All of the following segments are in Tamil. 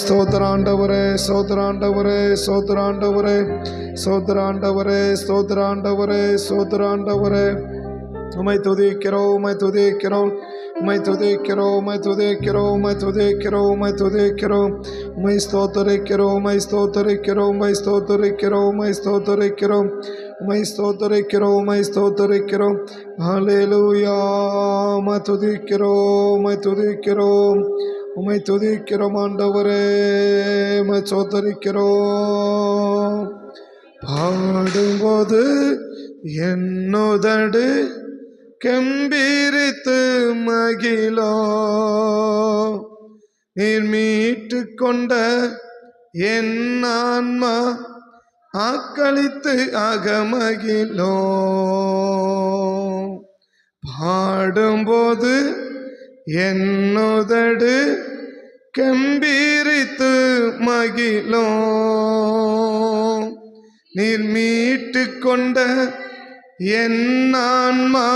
ஸ்தோத்திராண்டவரே, ஸ்தோத்திராண்டவரே, ஸ்தோத்திராண்டவரே, ஸ்தோத்திராண்டவரே, ஸ்தோத்திராண்டவரே, ஸ்தோத்திராண்டவரே. உம்மை துதிக்கிறோம், உம்மை துதிக்கிறோம், உம்மை துதிக்கிறோம், உம்மை துதிக்கிறோம், உம்மை துதிக்கிறோம், உம்மை துதிக்கிறோம், உம்மை ஸ்தோத்தரிக்கிறோம், உம்மை ஸ்தோத்தரிக்கிறோம், உம்மை ஸ்தோத்தரிக்கிறோம், உம்மை ஸ்தோத்தரிக்கிறோம், உம்மை ஸ்தோத்தரிக்கிறோம், உம்மை ஸ்தோத்தரிக்கிறோம். ஹல்லேலூயா. உம்மை துதிக்கிறோம், உம்மை துதிக்கிறோம், உம்மை துதிக்கிறோம் ஆண்டவரே, உம்மை ஸ்தோத்தரிக்கிறோம். பாடும்போது என்னுதடு கம்பீரித்து மகிழோ, நீர் மீட்டு கொண்ட என் ஆன்மா ஆக்களித்து அகமகிழோ. பாடும்போது என்னுதடு கம்பீரித்து மகிழோ, நீர் மீட்டு கொண்ட என் ஆன்மா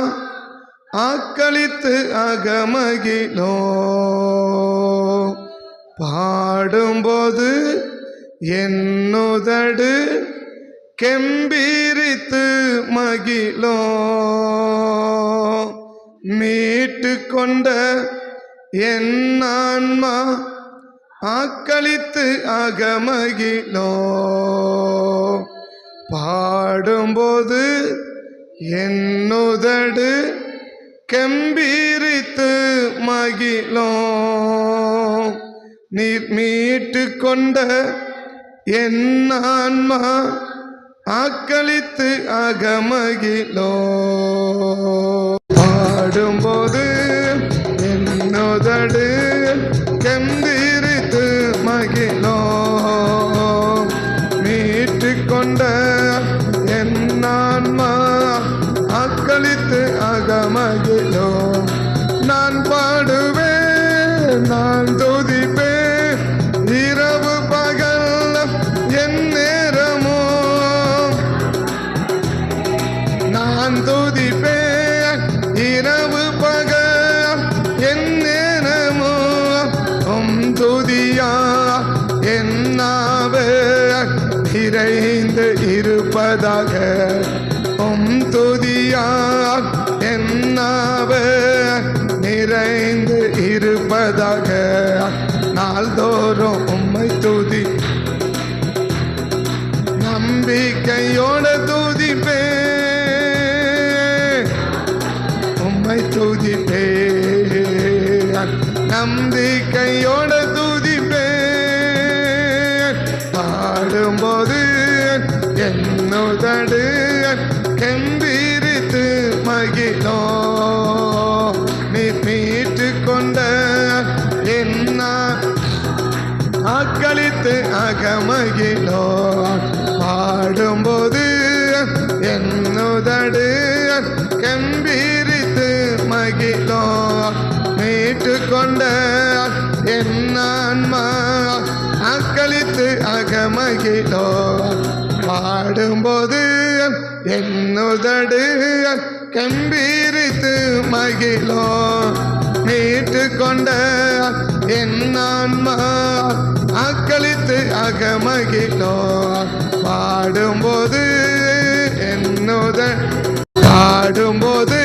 ஆக்களித்து அகமகிழோ. பாடும்போது என்னுதடு கம்பீரித்து மகிழோ, மீட்டு கொண்ட என் ஆன்மா ஆக்களித்து அகமகிழோ. பாடும்போது என்னுதடு கம்பீரித்து மகிழோ, நீர் மீட்டு கொண்ட என் ஆன்மா ஆக்களித்து அகமகிழோ. பாடும்போது என்னுதடு கம்பீரித்து மகிழோ, மீட்டு கொண்ட என் ஆன்மா ஆக்களித்து அகமகிழோ. நான் பாடுவேன், நான் துதிப்பேன், இரவு பகல் என் நேரமோ. நான் துதிப்பேன், இரவு பகல் என் நேரமோ. துதியா என்னாவே நிறைந்து இருப்பதாக, துதியா என்னாவே நிறைந்து இருப்பதாக. நாள்தோறும் உம்மை துதி நம்பிக்கையோட துதிப்பே, உம்மை துதிப்பே, நம்பிக்கையோட துதிப்பே. பாடும்போது என்னுதடு கம்பீரித்து மகிழோ, நீர் மீட்டு கொண்ட என்ன ஆக்களித்து அகமகிழோ. பாடும்போது என்னுதடு கம்பீரித்து மகிழோ, மீட்டு கொண்ட என் ஆன்மா ஆக்களித்து அகமகிழோ. பாடும்போது என்னுதடு கம்பீரித்து மகிழோ, மீட்டு கொண்ட என் ஆன்மா ஆக்களித்து அகமகிழோ. பாடும்போது என்னுதடு பாடும்போது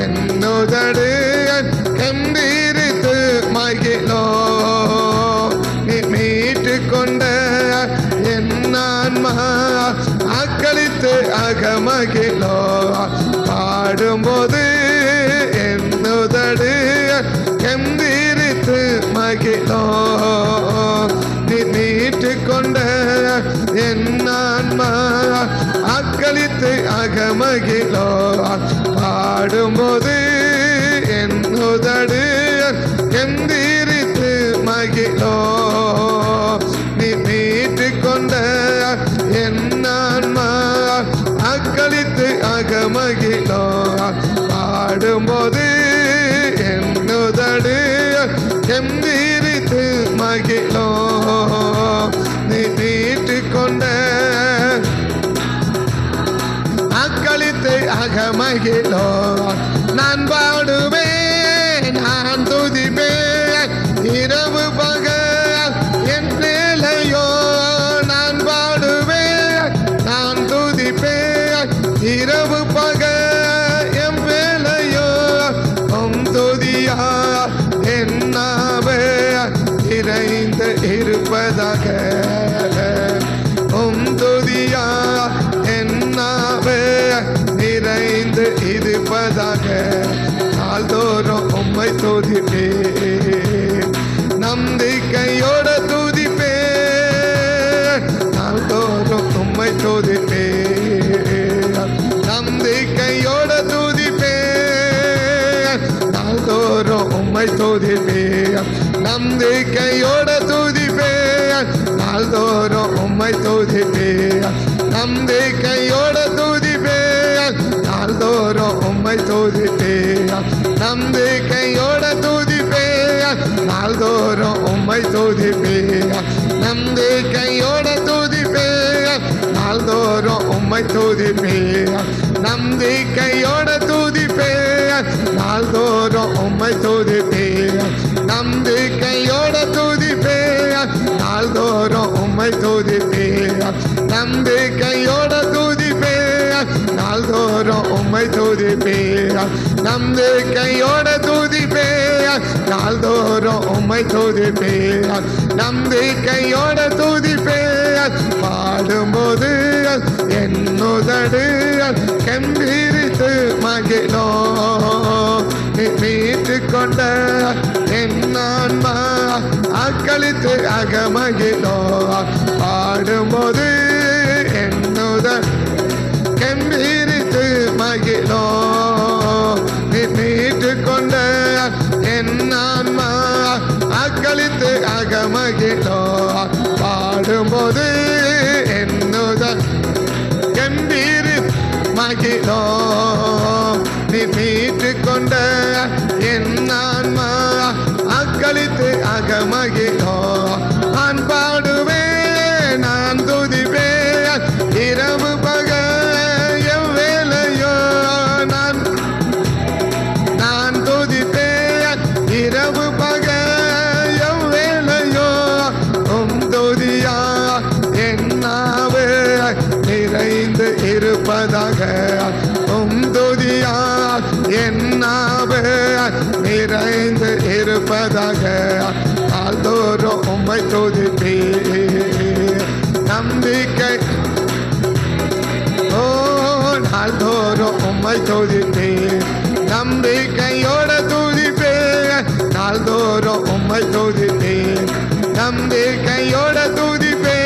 என்னுதடு கம்பீரித்து மகிழோ, மீட்டு கொண்ட என் ஆன்மா ஆக்களித்து அகமகிழோ. பாடும்போது என்னுதடு கம்பீரித்து மகிழோ, மீட்டு கொண்ட என் ஆன்மா ஆக்களித்து அகமகிழோ. பாடும்போது என்னுதடு கம்பீரித்து மகிழோ, மீட்டு கொண்ட என் ஆன்மா ஆக்களித்து அகமகிழோ. பாடும்போது என்னுதடு கம்பீரித்து மகிழோ, மீட்டு கொண்ட ஆக்களித்து அகமகிழோ. நான் பாடுவேன், நான் துதிப்பேன், இரவு பகல் இருப்பதாக துதியா என்னாவே நிறைந்து இருப்பதாக நாள்தோறும் உம்மை துதிப்பே நம்பிக்கையோட துதிப்பே நாள்தோறும் உம்மை துதிப்பே நம்பிக்கையோட துதிப்பே நாள்தோறும் உம்மை துதிப்பே நம்பிக்கையோட துதிப்பே நாள்தோறும் உம்மை துதிப்பே நம்பிக்கையோட துதிப்பே நாள்தோறும் உம்மை துதிப்பே நம்பிக்கையோட துதிப்பே நாள்தோறும் உம்மை துதிப்பே நம்பிக்கையோட துதிப்பே நாள்தோறும் உம்மை துதிப்பே நம்பிக்கையோட துதிப்பே நாள்தோறும் உம்மை துதிப்பே நம்பிக்கையோட துதிப்பே நாள்தோறும் உம்மை துதிப்பே நம்பிக்கையோட துதிப்பே நாள்தோறும் உம்மை துதிப்பே நம்பிக்கையோட துதிப்பே நாள்தோறும் உம்மை துதிப்பே நம்பிக்கையோட துதிப்பே பாடும்போது என்னுதடு கம்பீரித்து மகிழோ மீட்டு கொண்ட என் ஆன்மா அக்களித்து அகமகிழோ பாடும்போது என்னுதடு கம்பீரித்து மகிழோ மீட்டு கொண்ட என் ஆன்மா அக்களித்து அகமகிழோ பாடும்போது என்னுதல் கம்பீரி மகிழோ மீட்டு கொண்ட என் ஆன்மா அக்களித்து அகமகிழோ நான் பாடுவே நான் துதிவே இரவு பகல் எவ்வேளையோ நான் துதிப்பே இரவு பகல் எவ்வேளையோ துதியா என்னாவே நிறைந்து இருப்பதாக துதியா என்னாவே நிறைந்து இருப்பதாக நாள்தோறும் உம்மை துதிப்பே நம்பிக்கை ஓ நாள்தோறும் உம்மை துதிப்பே நம்பிக்கையோட துதிப்பே நாள்தோறும் உம்மை துதிப்பே நம்பிக்கையோட துதிப்பே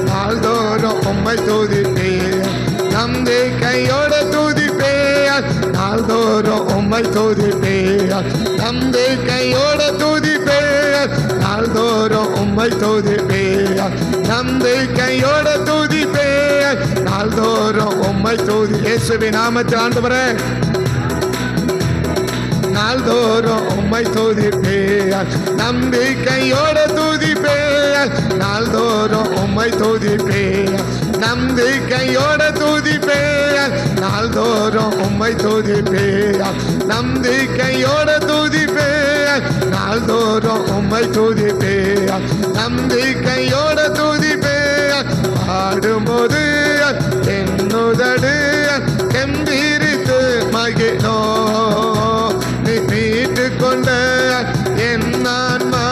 நாள்தோறும் உம்மை துதிப்பே நம்பிக்கையோட துதிப்பே நாள்தோறும் உம்மை துதிப்பே நம்பிக்கையோட துதிப்பே நாள்தோறும் உம்மை துதிப்பே நம்பிக்கையோட துதிப்பே நாள்தோறும் உம்மை துதி இயேசுவின் நாமத்தில் ஆண்டவரே நாள்தோறும் உம்மை துதிப்பே நம்பிக்கையோட துதிப்பே நாள்தோறும் உம்மை துதிப்பே நம்பிக்கையோட துதிப்பே நாள்தோறும் உம்மை துதிப்பே நம்பிக்கையோட துதிப்பே நாள்தோறும் உம்மை துதிப்பே நம்பிக்கையோட துதிப்பே பாடும்போது என்னுதடு கம்பீரித்து மகிழோ மீட்டு கொண்ட என் ஆன்மா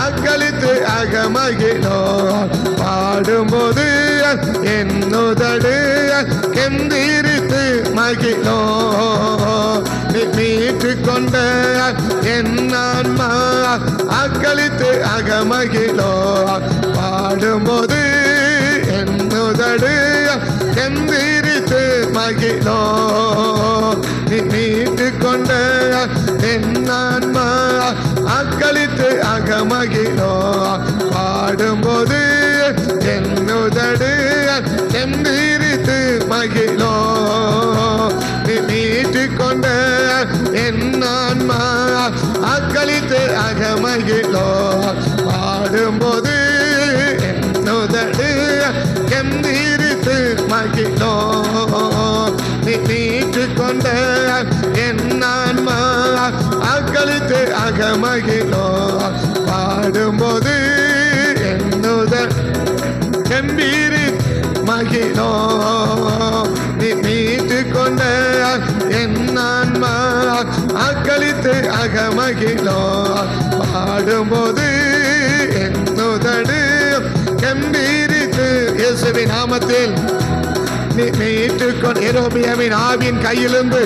அக்களித்து அகமகிழோ பாடும்போது என்னுதடு கம்பீரித்து மகிழோ மீட்டு கொண்ட என் ஆன்மா அக்களித்து அகமகிழோ பாடும்போது என்னுதடு கம்பீரித்து மகிழோ மீட்டு கொண்ட என் ஆன்மா அக்களித்து அகமகிழோ பாடும்போது என்னுதடு கம்பீரித்து மகிழோ மீட்டு கொண்ட என் ஆன்மா அக்களித்து அகமகிழோ பாடும்போது என்னுதடு கம்பீரித்து மகிழோ மீட்டு கொண்ட என் ஆன்மா அக்களித்து அகமகிழோ பாடும்போது என்னுதடு கம்பீரி மகிழோ மீட்டு கொண்ட என் ஆன்மா அக்களித்து அகமகிழோ பாடும்போது என் இயேசுவின் நாமத்தில் நீ மீட்டுக்கொள். எரோபியாமின் ஆவியின் கையிலிருந்து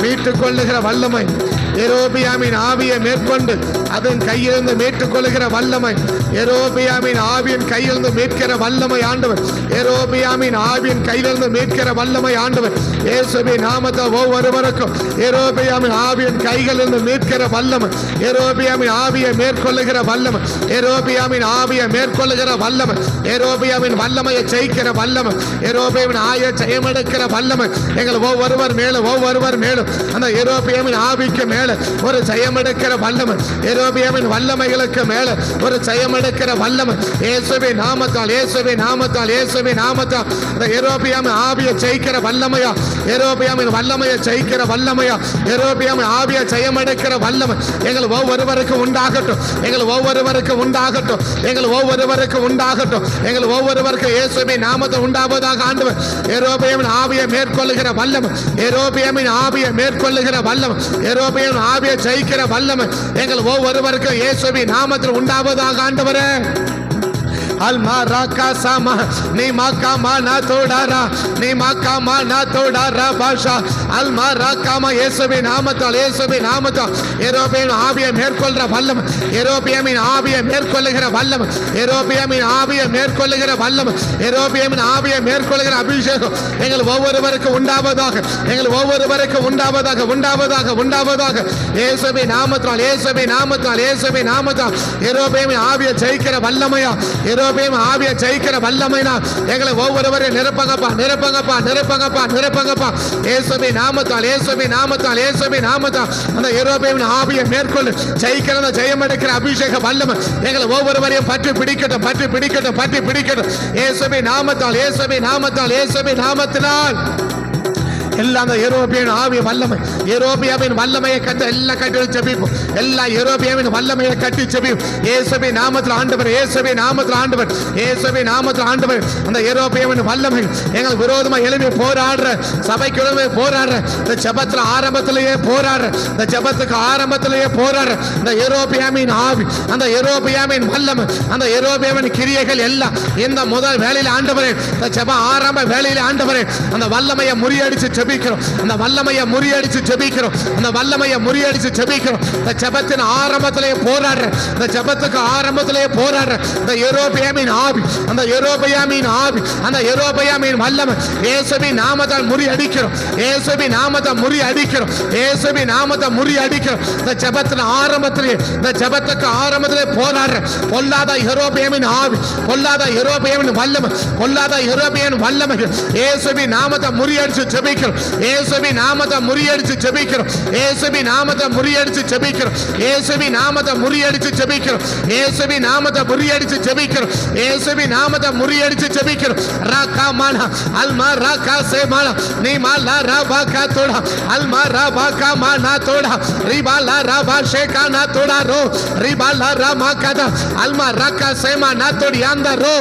மீட்டுக் கொள்ளுகிற வல்லமை, எரோபியாமின் ஆவியை மேற்கொண்டு அதன் கையிலிருந்து மீட்டுக் கொள்ளுகிற வல்லமை, எரோபியாமின் ஆவியின் கையிலிருந்து மீட்கிற வல்லமை ஆண்டவர், எரோபியாமின் ஆவியின் கையிலிருந்து மீட்கிற வல்லமை ஆண்டவர். இயேசுவின் நாமத்தை ஒவ்வொருவருக்கும் எரோபியாமின் ஆவியின் கைகளிலிருந்து மீட்கிற வல்லமை, எரோபியாமின் ஆவியை மேற்கொள்ளுகிற வல்லமை, எரோபியாமின் ஆவியை மேற்கொள்ளுகிற வல்லமை, எரோபியாமின் வல்லமையை ஜெயிக்கிற வல்லமை, எரோபியாமின் ஆய ஜெயமெடுக்கிற வல்லமை எங்கள் ஒவ்வொருவர் மேலும் அந்த எரோபியாமின் ஆவிக்கு மேல ஒரு ஜெயமெடுக்கிற வல்லமை, எரோபியாமின் வல்லமைகளுக்கு மேல ஒரு ஜெயமெடுக்கிற வல்லமை இயேசுவின் நாமத்தால், இயேசுவின் நாமத்தால், இயேசுவின் நாமத்தால் அந்த எரோபியாமின் ஆவியை ஜெயிக்கிற வல்லமையா, எரோபியாமின் வல்லமையை ஜெயிக்கிற வல்லமையா, எரோபியாமின் ஆவியை ஜெயமெடுக்கிற வல்லமை எங்கள் ஒவ்வொருவருக்கு உண்டாகட்டும், எங்கள் ஒவ்வொருவருக்கு உண்டாகட்டும், எங்கள் ஒவ்வொருவருக்கு உண்டாகட்டும், எங்கள் ஒவ்வொருவருக்கு இயேசுவின் நாமத்தை உண்டாவதாக ஆண்டவர். எரோபியாமின் ஆவியை மேற்கொள்ளுகிற வல்லமை, எரோபியாமின் ஆவியை மேற்கொள்ளுகிற வல்லமை, எரோபியாமின் ஆவியை ஜெயிக்கிற வல்லமை எங்கள் ஒவ்வொருவருக்கு இயேசுவின் நாமத்தில் உண்டாவதாக ஆண்டவரே. Almaraka sama ni makama na todara ni makama na todara basha almaraka ma இயேசுவின் நாமத்தால், இயேசுவின் நாமத்தால் எரோபியாமின் ஆவியை மேற்கொள்கிற வல்லமை, எரோபியாமின் ஆவியை மேற்கொள்ளுகிற வல்லமை, எரோபியாமின் ஆவியை மேற்கொள்ளுகிற வல்லமை, எரோபியாமின் ஆவியை மேற்கொள்ளுகிற அபிஷேகம் எங்கள் ஒவ்வொருவருக்கு உண்டாவதாக, எங்கள் ஒவ்வொருவருக்கு உண்டாவதாக, உண்டாவதாக, உண்டாவதாக இயேசுவின் நாமத்தால், இயேசுவின் நாமத்தால், இயேசுவின் நாமத்தால் எரோபியாமின் ஆவியை ஜெயிக்கிற வல்லமையா, ஆவியை ஜெயிக்கிற வல்லமைனா எங்களை ஒவ்வொருவரையும் நிரப்பங்கப்பா, நிரப்பங்கப்பா, நிரப்பங்கப்பா, நிரப்பங்கப்பா இயேசுவின் நாமத்தால், இயேசுவின் நாமத்தால், இயேசுவின் நாமத்தால் அந்த எரோபியாமின் ஆவியை மேற்கொண்டு ஜெயிக்கிற ஜெயம் எடுக்கிற அபிஷேக வல்லமை எங்களை ஒவ்வொருவரையும் பற்றி பிடிக்கட்டும், பற்றி பிடிக்கட்டும், பற்றி பிடிக்கட்டும் இயேசுவின் நாமத்தால், இயேசுவின் நாமத்தால், இயேசுவின் நாமத்தினால் எல்லாம் அந்த எரோபியாவின் ஆவிய வல்லமை, எரோபியாவின் வல்லமையை கட்ட எல்லாம் கட்டி ஜெபிப்போம், எல்லா எரோபியாவின் வல்லமையை கட்டி ஜெபிப்போம் இயேசுவின் நாமத்தில் ஆண்டவர், இயேசுவின் நாமத்தில் ஆண்டவர், இயேசுவின் நாமத்தில் ஆண்டவர் அந்த எரோபியாவின் வல்லமை எங்கள் விரோதமா எழுப்பி போராடுற சபைக்கு போராடுற இந்த ஜெபத்துல ஆரம்பத்திலேயே போராடுற, இந்த ஜெபத்துக்கு ஆரம்பத்திலேயே போராடுற இந்த எரோபியாவின் ஆவி, அந்த எரோபியாவின் வல்லமை, அந்த எரோபியாவின் கிரியைகள் எல்லாம் இந்த முதல் வேளையில் ஆண்டவரே, இந்த ஜெப ஆரம்ப வேளையில் ஆண்டவரே அந்த வல்லமையை முறியடிச்சு ஜெபிக்கிறோம், அந்த வல்லமையை முறியடிச்சு ஜெபிக்கிறோம், அந்த வல்லமையை முறியடிச்சு ஜெபிக்கிறோம். இந்த ஜெபத்தின் ஆரம்பத்திலேயே போராடுற, இந்த ஜெபத்துக்கு ஆரம்பத்திலேயே போராடுற இந்த எரோபியாமின் ஆவி, அந்த எரோபியாமின் ஆவி, அந்த எரோபியாமின் வல்லமை இயேசுவின் நாமத்தால் முறியடிக்கிறோம், இயேசுவின் நாமத்தை முறியடிக்கிறோம், இயேசுவின் நாமத்தை முறியடிக்கிறோம். இந்த ஜெபத்தின் ஆரம்பத்திலேயே, இந்த ஜெபத்துக்கு ஆரம்பத்திலே போராடுற பொல்லாத எரோபியாமின் ஆவி, பொல்லாத எரோபியாமின் வல்லமை, பொல்லாத எரோபியாமின் வல்லமை இயேசுவின் நாமத்தை முறியடிச்சு ஜெபிக்கிறோம், இயேசுவின் நாமத்தை முறியடிச்சு ஜெபிக்கிறோம், இயேசுவின் நாமத்தை முறியடிச்சு ஜெபிக்கிறோம், இயேசுவின் நாமத்தை முறியடிச்சு ஜெபிக்கிறோம், இயேசுவின் நாமத்தை முறியடிச்சு ஜெபிக்கிறோம், இயேசுவின் நாமத்தை முறியடிச்சு ஜெபிக்கிறோம். ராகாமானா அல்மா ராகா சேமானா நீ மாலா ராபாகா தோடா அல்மா ராபாகா மானா தோடா ரிபாலா ராபா ஷேகானா தோடா ரோ ரிபாலா ராமாகாதா அல்மா ராகா சேமானா தோடி அந்த ரோ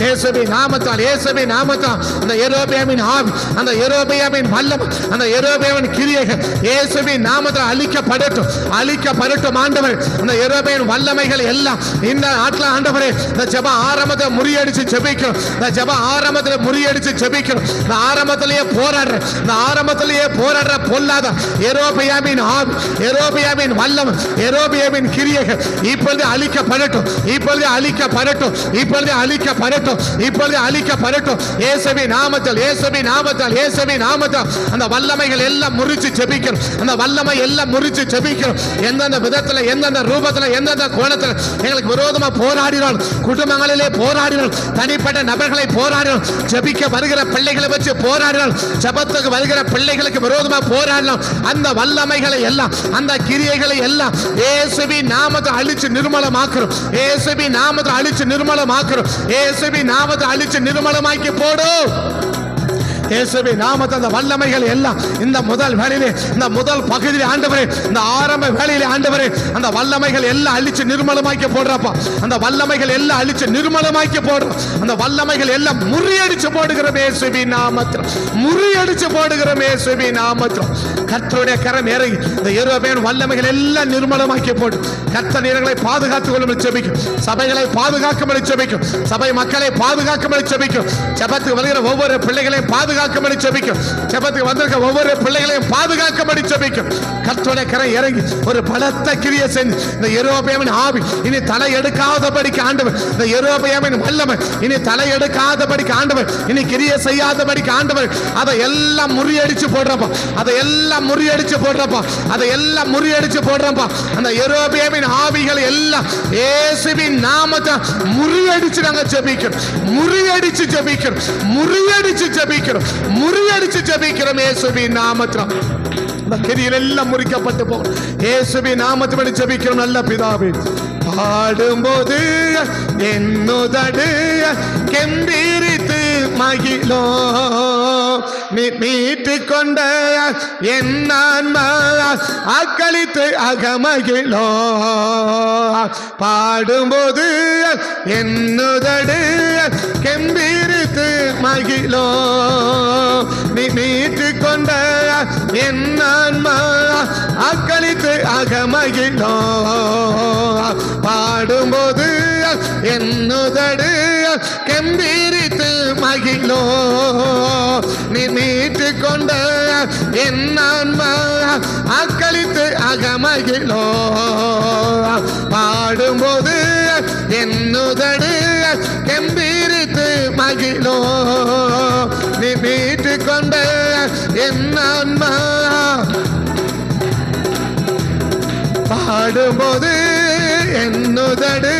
இயேசுவின் நாமத்தால், இயேசுவின் நாமத்தால் அந்த எரோபியாவின் ஆவி, அந்த எரோபியாவின் வல்லமை, அந்த எரோபியாவின் கிரியைகள் இயேசுவின் நாமத்தால் அழிக்கப்படட்டும், அழிக்கப்படட்டும் ஆண்டவர். அந்த எரோபியாவின் வல்லமைகள் எல்லாம் இந்த நாட்டில் ஆண்டவரே இந்த ஜெப ஆரம்பத்தை முறியடிச்சு ஜெபிக்கிறோம், இந்த ஜெப ஆரம்பத்தில் முறியடிச்சு ஜெபிக்கிறோம். இந்த ஆரம்பத்திலேயே போராடுற, இந்த ஆரம்பத்திலேயே போராடுற பொல்லாத எரோபியாவின் ஆவி, எரோபியாவின் வல்லமை, எரோபியாவின் கிரியைகள் இப்பொழுது அழிக்கப்படட்டும், இப்பொழுது அழிக்கப்படட்டும், இப்பொழுது அழிக்கப்படட்டும், இப்பொழுது அழிக்கப்படட்டும் இயேசுவின் நாமத்தில், இயேசுவின் நாமத்தில், இயேசுவின் நாமத்தில் அந்த வல்லமைகள் எல்லாம் முறிச்சு ஜெபிக்கிறோம், அந்த வல்லமை எல்லாம் முறிச்சு ஜெபிக்கிறோம். எந்தெந்த விதத்தில், எந்தெந்த ரூபத்தில், எந்தெந்த கோணத்தில் எங்களுக்கு விரோதமா போராடினோம், குடும்பங்களிலே போராடினோம், தனிப்பட்ட நபர்களை போராடினோம், ஜெபிக்க வருகிற பிள்ளைகளை வச்சு போராடினோம், ஜெபத்துக்கு வருகிற பிள்ளைகளுக்கு விரோதமா போராடினோம், அந்த வல்லமைகளை எல்லாம், அந்த கிரியைகளை எல்லாம் இயேசுவின் நாமத்தை அழிச்சு நிர்மலமாக்குறோம், இயேசுவின் நாமத்தை அழிச்சு நிர்மலமாக்குறோம், இயேசுவின் நாமத்தை அழிச்சு நிர்மலமாக்கி போடும். இயேசுவின் நாமத்தில் அந்த வல்லமைகள் எல்லாம் இந்த முதல் வேளையிலே, இந்த முதல் பகுதியிலே ஆண்டவரே, இந்த ஆரம்ப வேளையிலே ஆண்டவரே, அந்த வல்லமைகள் எல்லாம் அழிச்சு நிர்மலமாக்கி போடுறப்பா. அந்த வல்லமைகள் எல்லாம் அழிச்சு நிர்மலமாக்கி போடுறோம். அந்த வல்லமைகள் எல்லாம் முறியடிச்சு போடுகிறோம் இயேசுவின் நாமத்தில். முறியடிச்சு போடுகிறோம் இயேசுவின் நாமத்தில். கர்த்தருடைய கரம் இறங்கி இந்த யெரொபெயாம் வல்லமைகள் எல்லாம் நிர்மலமாக்கி போடு. கர்த்தர் நீர்களை பாதுகாத்துக் கொள்ளும்படி ஜெபிக்கும். சபைகளை பாதுகாக்கும்படி ஜெபிக்கும். சபை மக்களை பாதுகாக்கும்படி ஜெபிக்கும். ஜெபத்துக்கு வருகிற ஒவ்வொரு பிள்ளைகளையும் பாதுகாக்கும்படி ஜெபிக்கும். ஜெபத்துக்கு வந்திருக்க ஒவ்வொரு பிள்ளைகளையும் பாதுகாக்கும்படி ஜெபிக்கும். கர்த்தருடைய கரம் இறங்கி ஒரு பலத்த கிரியை செஞ்சு இந்த யெரொபெயாமின் ஆவி இனி தலை எடுக்காதபடிக்கு ஆண்டவர், இந்த யெரொபெயாமின் வல்லமை இனி தலை எடுக்காதபடிக்கு ஆண்டவர், இனி கிரியை செய்யாதபடிக்கு ஆண்டவர், அதை எல்லாம் முறியடிச்சு போடுறப்பா. அதை எல்லாம் முறியடிச்சு போடுறப்பா. அதை எல்லாம் முறியடிச்சு போடுறப்பா. அந்த யெரொபெயாமின் ஆவிகள் எல்லாம் இயேசுவின் நாமத்தை முறியடிச்சு நாங்க ஜெபிக்கிறோம். முறியடிச்சு ஜெபிக்கிறோம். முறியடிச்சு ஜெபிக்கிறோம். முறியடிச்சு ஜெபிக்கிறோம் இயேசுவின் நாமத்தில். இந்த கிரியில் எல்லாம் முறிக்கப்பட்டு போகும் இயேசுவின் நாமத்தை ஜெபிக்கிறோம் நல்ல பிதாவே. பாடும்போது என்னுதடு கெம்பீரித்து மகிழோ, மீட்டு கொண்ட என் ஆன்மா அக்களித்து அகமகிழோ. பாடும்போது என்னுதடு கெம்பீரித்து மகிழோ, மீட்டு கொண்ட என் ஆன்மா அக்களித்து அகமகிழோ. பாடும்போது என்னுதடு கெம்பீரித்து மகிழோ, நீ மீட்டு கொண்ட என் ஆன்மா அக்களித்து அகமகிழோ. பாடும்போது என்னுதடு கெம்பீரித்து மகிழோ, நீ மீட்டு கொண்ட என் ஆன்மா. பாடும்போது என்னுதடு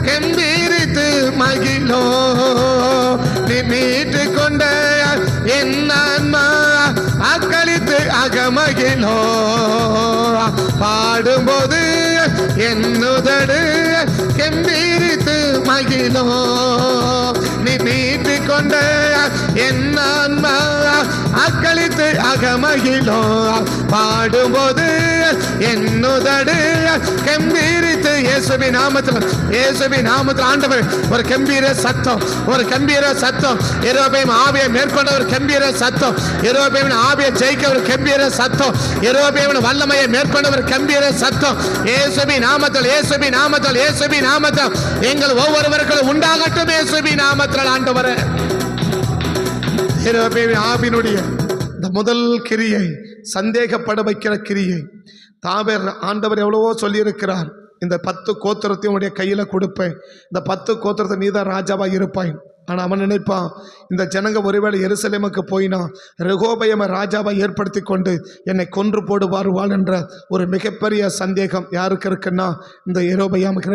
கெம்பீரித்து மகிழோ, நீ மீட்டு கொண்ட என் ஆன்மா அக்களித்து அகமகிழோ. பாடும்போது என்னுதடு கெம்பீரித்து மகிழோ, நீ மீட்டு கொண்ட என் ஆன்மா அக்களித்து அகமகிழோ. பாடும்போது என்னுதடு கெம்பீரித்து இயேசுவின் நாமத்தில், இயேசுவின் நாமத்தில் ஆண்டவர் ஒரு கம்பீர சத்தம், ஒரு கம்பீர சத்தம். யெரொபெயாம் ஆவியை மேற்கொண்ட ஒரு கம்பீர சத்தம். யெரொபெயாமின் ஆவியை ஜெயிக்க ஒரு கம்பீர சத்தம். யெரொபெயாமின் வல்லமையை மேற்கொண்ட ஒரு கம்பீர சத்தம். இயேசுவின் நாமத்தில், இயேசுவின் நாமத்தில், இயேசுவின் நாமத்தில் எங்கள் ஒவ்வொருவருக்கும் உண்டாகட்டும் இயேசுவின் நாமத்தில் ஆண்டவரே. யெரொபெயாமின் ஆவியினுடைய இந்த முதல் கிரியை, சந்தேகப்பட வைக்கிற கிரியை, தாவீது ஆண்டவர் எவ்வளவோ சொல்லியிருக்கிறார். இந்த 10 கோத்திரத்தையும் உடைய கையில் கொடுப்பேன், இந்த 10 கோத்திரத்தை நீதான் ராஜாவா இருப்பாய். ஆனால் அவன் நினைப்பான், இந்த ஜனங்க ஒருவேளை எருசலேமுக்கு போயினா ரெகோபெயாமை ராஜாவை ஏற்படுத்தி கொண்டு என்னை கொன்று போடுவார்கள் என்ற ஒரு மிகப்பெரிய சந்தேகம் யாருக்கு இருக்குன்னா இந்த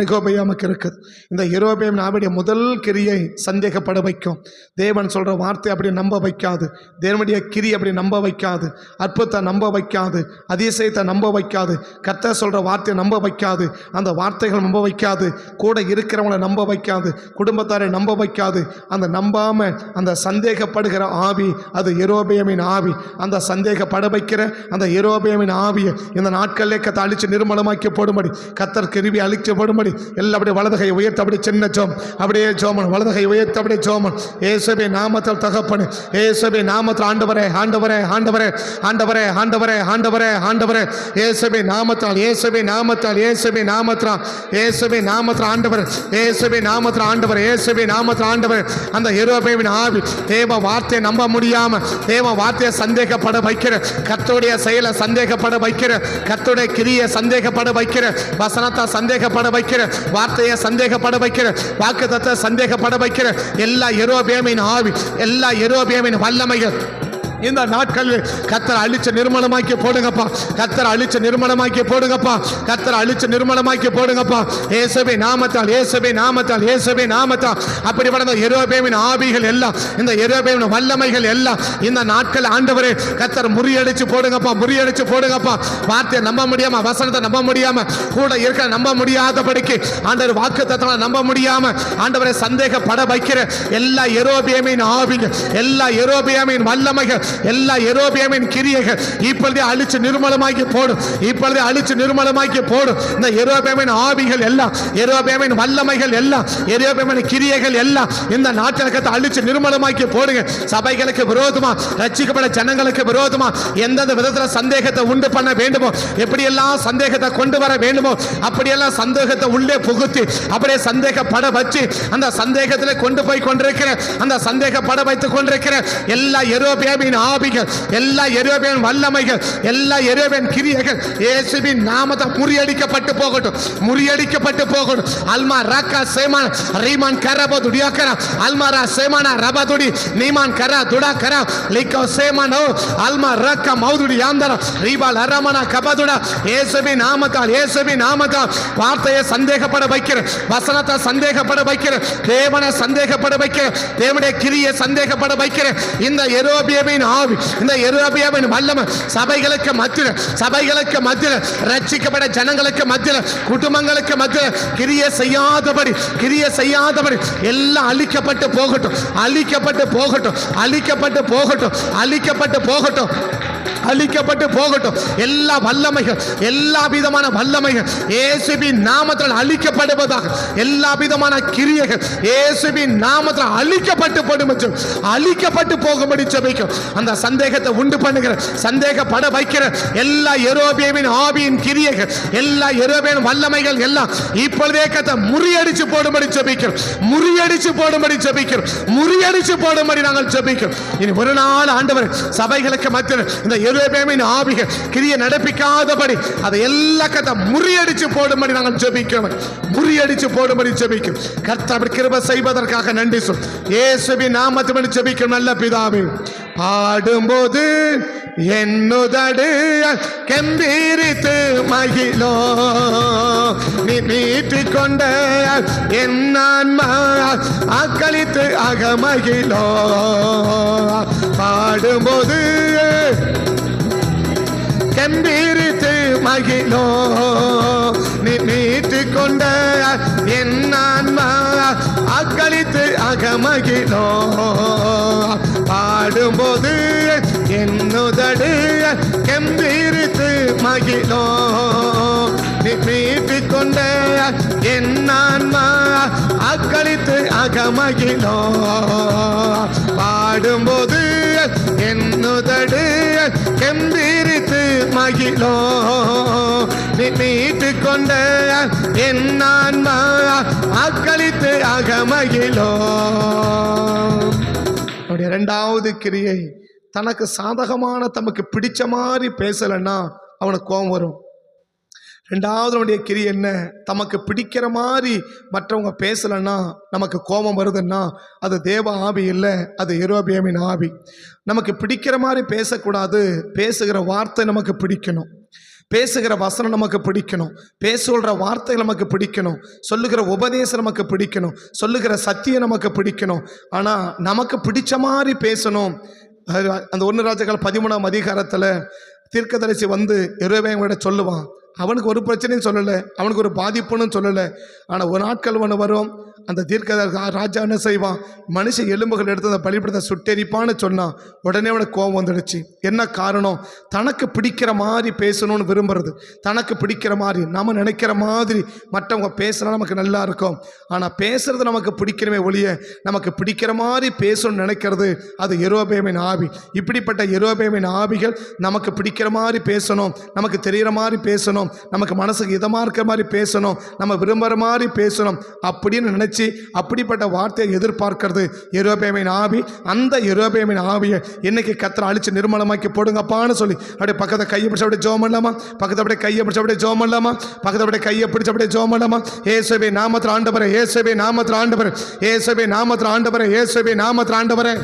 ரெகோபெயாமுக்கு இருக்குது. இந்த யெரொபெயாம் அவருடைய முதல் கிரியை சந்தேகப்பட வைக்கும். தேவன் சொல்கிற வார்த்தை அப்படி நம்ப வைக்காது, தேவனுடைய கிரி அப்படி நம்ப வைக்காது, அற்புதத்தை நம்ப வைக்காது, அதிசயத்தை நம்ப வைக்காது, கர்த்தர் சொல்கிற வார்த்தையை நம்ப வைக்காது, அந்த வார்த்தைகள் நம்ப வைக்காது, கூட இருக்கிறவங்களை நம்ப வைக்காது, குடும்பத்தாரை நம்ப வைக்காது. அந்த நம்பாம அந்த சந்தேகப்படுகிற ஆவி அது யெரொபெயாமின் ஆவி. அந்த சந்தேகப்பட வைக்கிற அந்த யெரொபெயாமின் ஆவியை இந்த நாட்களிலே கர்த்தர் அழிச்சு நிர்மலமாக்கி போடும்படி, கர்த்தர் கிருபை அழிச்சு போடும்படி எல்லாம் அப்படியே வலதுகை உயர்த்த அப்படி சின்ன ஜோம், அப்படியே ஜோமன், வலதுகை உயர்த்த அப்படியே ஜோமன். இயேசுவின் நாமத்தில் தகப்பனே, இயேசுவின் நாமத்தில் ஆண்டவரே, ஆண்டவரே, ஆண்டவரே, ஆண்டவரே, ஆண்டவரே, ஆண்டவரே, ஆண்டவரே, இயேசுவின் நாமத்தில், இயேசுவின் நாமத்தில், இயேசுவின் நாமத்தில், இயேசுவின் நாமத்தில் ஆண்டவர், இயேசுவின் நாமத்தில் ஆண்டவர், இயேசுவின் நாமத்தில் ஆண்டவர். அந்த யெரொபெயாமின் ஆவி தேவ வார்த்தையை நம்ப முடியாம, தேவ வார்த்தையை சந்தேகப்பட வைக்கிற, கர்த்தருடைய செயலை சந்தேகப்பட வைக்கிற, கர்த்தருடைய கிரியை சந்தேகப்பட வைக்கிற, வசனத்தை சந்தேகப்பட வைக்கிற, வார்த்தையை சந்தேகப்பட வைக்கிற, வாக்குத்தத்தத்தை சந்தேகப்பட வைக்கிற எல்லா யெரொபெயாமின் ஆவி, எல்லா யெரொபெயாமின் வல்லமைகள் இந்த நாட்களில் கர்த்தர் அழிச்சு நிர்மலமாக்கி போடுங்கப்பா. கர்த்தர் அழிச்சு நிர்மலமாக்கி போடுங்கப்பா. கர்த்தர் அழிச்சு நிர்மலமாக்கி போடுங்கப்பா. இயேசுவே நாமத்தால், இயேசுவே நாமத்தால், இயேசுவே நாமத்தால். அப்படிப்பட்ட யெரொபெயாமின் ஆவிகள் எல்லாம், இந்த யெரொபெயாமின் வல்லமைகள் எல்லாம் இந்த நாட்கள் ஆண்டவரே கர்த்தர் முறியடிச்சு போடுங்கப்பா. முறியடிச்சு போடுங்கப்பா. வார்த்தையை நம்ப முடியாம, வசனத்தை நம்ப முடியாம, கூட இருக்க நம்ப முடியாதபடிக்கு ஆண்டவர் வாக்குத்தத்தங்களை நம்ப முடியாம ஆண்டவரை சந்தேகப்பட வைக்கிற எல்லா யெரொபெயாமின் ஆவிகள், எல்லா யெரொபெயாமின் வல்லமைகள், எல்லா யெரொபெயாமின் கிரியைகள் இப்பொழுதே அழிச்சு நிர்மலமாக்கி போடும். இப்பொழுதே அழிச்சு நிர்மலமாக்கி போடும். இந்த யெரொபெயாமின் ஆவிகள் எல்லாம், யெரொபெயாமின் வல்லமைகள் எல்லாம், யெரொபெயாமின் கிரியைகள் எல்லாம் இந்த நாட்டிற்கு அழிச்சு நிர்மலமாக்கி போடுங்க. சபைகளுக்கு விரோதமா, ரட்சிக்கப்பட்ட ஜனங்களுக்கு விரோதமா எந்தெந்த விதத்தில் சந்தேகத்தை உண்டு பண்ண வேண்டுமோ, எப்படியெல்லாம் சந்தேகத்தை கொண்டு வர வேண்டுமோ அப்படியெல்லாம் சந்தேகத்தை உள்ளே புகுத்தி அப்படியே சந்தேகப்பட வச்சு அந்த சந்தேகத்தில் கொண்டு போய் கொண்டிருக்கிற, அந்த சந்தேகப்பட வைத்துக் கொண்டிருக்கிற எல்லா யெரொபெயாமின் ஆவிகள், எல்லா யெரொபெயாமின் வல்லமைகள், எல்லா யெரொபெயாமின் கிரியைகள் இயேசுவின் நாமத்தால் முறியடிக்கப்பட்டு போகட்டும். முறியடிக்கப்பட்டு போகட்டும். அல்மா ராக்கா சேமான் ரீமான் கரபோ துடியாக்கரா அல்மாரா சேமானா ரபதுடி நீமான் கரா துடா கரா லிகோ சேமானோ அல்மா ராக்கா மௌதுடி யாந்தரா ரீபால் அரமனா கபதுடா. இயேசுவின் நாமத்தால், இயேசுவின் நாமத்தால் வார்த்தையை சந்தேகப்பட வைக்கிற, வசனத்தை சந்தேகப்பட வைக்கிற, தேவனை சந்தேகப்பட வைக்கிற, தேவனுடைய கிரியை சந்தேகப்பட வைக்கிற இந்த யெரொபெயாமின் ஆவி, இந்த யெரொபெயாமின் வல்லமை சபைகளுக்கு மத்தியில், சபைகளுக்கு மத்தியில், ரட்சிக்கப்பட்ட ஜனங்களுக்கு மத்தியில், குடும்பங்களுக்கு மத்தியில் கிரியை செய்யாதபடி, கிரியை செய்யாதபடி எல்லாம் அழிக்கப்பட்டு போகட்டும். அழிக்கப்பட்டு போகட்டும். அழிக்கப்பட்டு போகட்டும். அழிக்கப்பட்டு போகட்டும். அழிக்கப்பட்டு போகட்டும். எல்லா வல்லமைகள், எல்லா விதமான வல்லமைகள் இயேசுவின் நாமத்தில் அழிக்கப்படுவதாக. எல்லா விதமான கிரியைகள் இயேசுவின் நாமத்தில் அழிக்கப்பட்டு போடும், அழிக்கப்பட்டு போகும்படி ஜெபிக்கும். அந்த சந்தேகத்தை உண்டு பண்ணுகிற, சந்தேகப்பட வைக்கிற எல்லா யெரொபெயாமின் ஆவியின் கிரியைகள், எல்லா யெரொபெயாமின் வல்லமைகள் எல்லாம் இப்பொழுதே கர்த்தர் முறியடிச்சு போடும்படி ஜெபிக்கிறோம். முறியடிச்சு போடும்படி ஜெபிக்கிறோம். முறியடிச்சு போடும்படி நாங்கள் ஜெபிக்கிறோம். இனி ஒரு நாள் ஆண்டவர் சபைகளுக்கு மத்தியில் இந்த யெரொபெயாமின் ஆவிகள் கிரியை நடப்பிக்காதபடி அதை எல்லா கர்த்தர் முறியடிச்சு போடும்படி நாங்கள் ஜெபிக்கிறோம். முறியடிச்சு போடும்படி ஜெபிக்கிறோம். கர்த்தர் கிருபை செய்வதற்காக நன்றி சொல். இயேசுவின் நாமத்தில் ஜெபிக்கிறோம் நல்ல பிதாவே. பாடும்போது என்னுதடு கெம்பீரித்து மகிழோ, நீ மீட்டுக் கொண்ட என் ஆன்மா அக்களித்து அகமகிழோ. பாடும்போது கெம்பீரித்து மகிழோ, நீ மீட்டுக் கொண்ட என் ஆன்மா அக்களித்து அகமகிழோ. பாடும்போது என்னுதடு கெம்பீரித்து மகிழோ, நீ மீட்டுக் கொண்ட என் ஆன்மா அக்களித்து அகமகிழோ. பாடும்போது என்னுதடு கெம்பீரித்து மகிழோ, நீ மீட்டுக் கொண்ட என் ஆன்மா அக்களித்து அகமகிழோ. இரண்டாவது கிரியை, தனக்கு சாதகமான தமக்கு பிடிச்ச மாதிரி பேசலைன்னா அவனுக்கு கோபம் வரும். ரெண்டாவது கிரியை என்ன? தமக்கு பிடிக்கிற மாதிரி மற்றவங்க பேசலைன்னா நமக்கு கோபம் வருதுன்னா அது தேவ ஆவி இல்லை, அது யெரொபெயாமின் ஆவி. நமக்கு பிடிக்கிற மாதிரி பேசக்கூடாது. பேசுகிற வார்த்தை நமக்கு பிடிக்கணும், பேசுகிற வசனம் நமக்கு பிடிக்கணும், பேசுகிற வார்த்தை நமக்கு பிடிக்கணும், சொல்லுகிற உபதேசம் நமக்கு பிடிக்கணும், சொல்லுகிற சத்தியம் நமக்கு பிடிக்கணும். ஆனால் நமக்கு பிடிச்ச மாதிரி பேசணும். அந்த 1 ராஜாக்கள் 13ஆம் அதிகாரத்தில் தீர்க்கதரிசி வந்து யெரொபெயாமிடம் சொல்லுவான். அவனுக்கு ஒரு பிரச்சனையும் சொல்லலை, அவனுக்கு ஒரு பாதிப்புன்னு சொல்லலை. ஆனால் ஒரு நாட்கள் ஒன்று வரும், அந்த தீர்க்க ராஜா என்ன செய்வான்? மனுஷ எலும்புகள் எடுத்து அந்த பலிபீடத்தை சுட்டெரிப்பான்னு சொன்னான். உடனே அவனுக்கு கோபம் வந்துடுச்சு. என்ன காரணம்? தனக்கு பிடிக்கிற மாதிரி பேசணும்னு விரும்புறது, தனக்கு பிடிக்கிற மாதிரி நம்ம நினைக்கிற மாதிரி மற்றவங்க பேசினா நமக்கு நல்லா இருக்கும். ஆனால் பேசுறது நமக்கு பிடிக்கிறமே ஒழிய நமக்கு பிடிக்கிற மாதிரி பேசணும்னு நினைக்கிறது அது யெரொபெயாமின் ஆவி. இப்படிப்பட்ட யெரொபெயாமின் ஆவிகள் நமக்கு பிடிக்கிற மாதிரி பேசணும், நமக்கு தெரிகிற மாதிரி பேசணும், நமக்கு மனசுக்கு இதமாக இருக்கிற மாதிரி பேசணும், நம்ம விரும்புகிற மாதிரி பேசணும் அப்படின்னு நினைச்சு அப்படிப்பட்ட வார்த்தையை எதிர்பார்க்கிறது யெரொபெயாமின் ஆவி. அந்த யெரொபெயாமின் ஆவியை இன்னைக்கு கர்த்தர் அழிச்சு நிர்மலமாக்கி போடுங்கப்பான்னு சொல்லி அப்படியே பக்கத்தை கையை பிடிச்ச அப்படியே ஜெபம் பண்ணலாமா? பக்கத்தை அப்படியே கையை பிடிச்ச அப்படியே ஜெபம் பண்ணலாமா? பக்கத்தை அப்படியே கையை பிடிச்ச அப்படியே ஜெபம் பண்ணலாமா? இயேசுவே நாமத்தில் ஆண்டவரே, இயேசுவே நாமத்தில் ஆண்டவரே, இயேசுவே நாமத்தில் ஆண்டவரே, இயேசுவே நாமத்தில் ஆண்டவரே.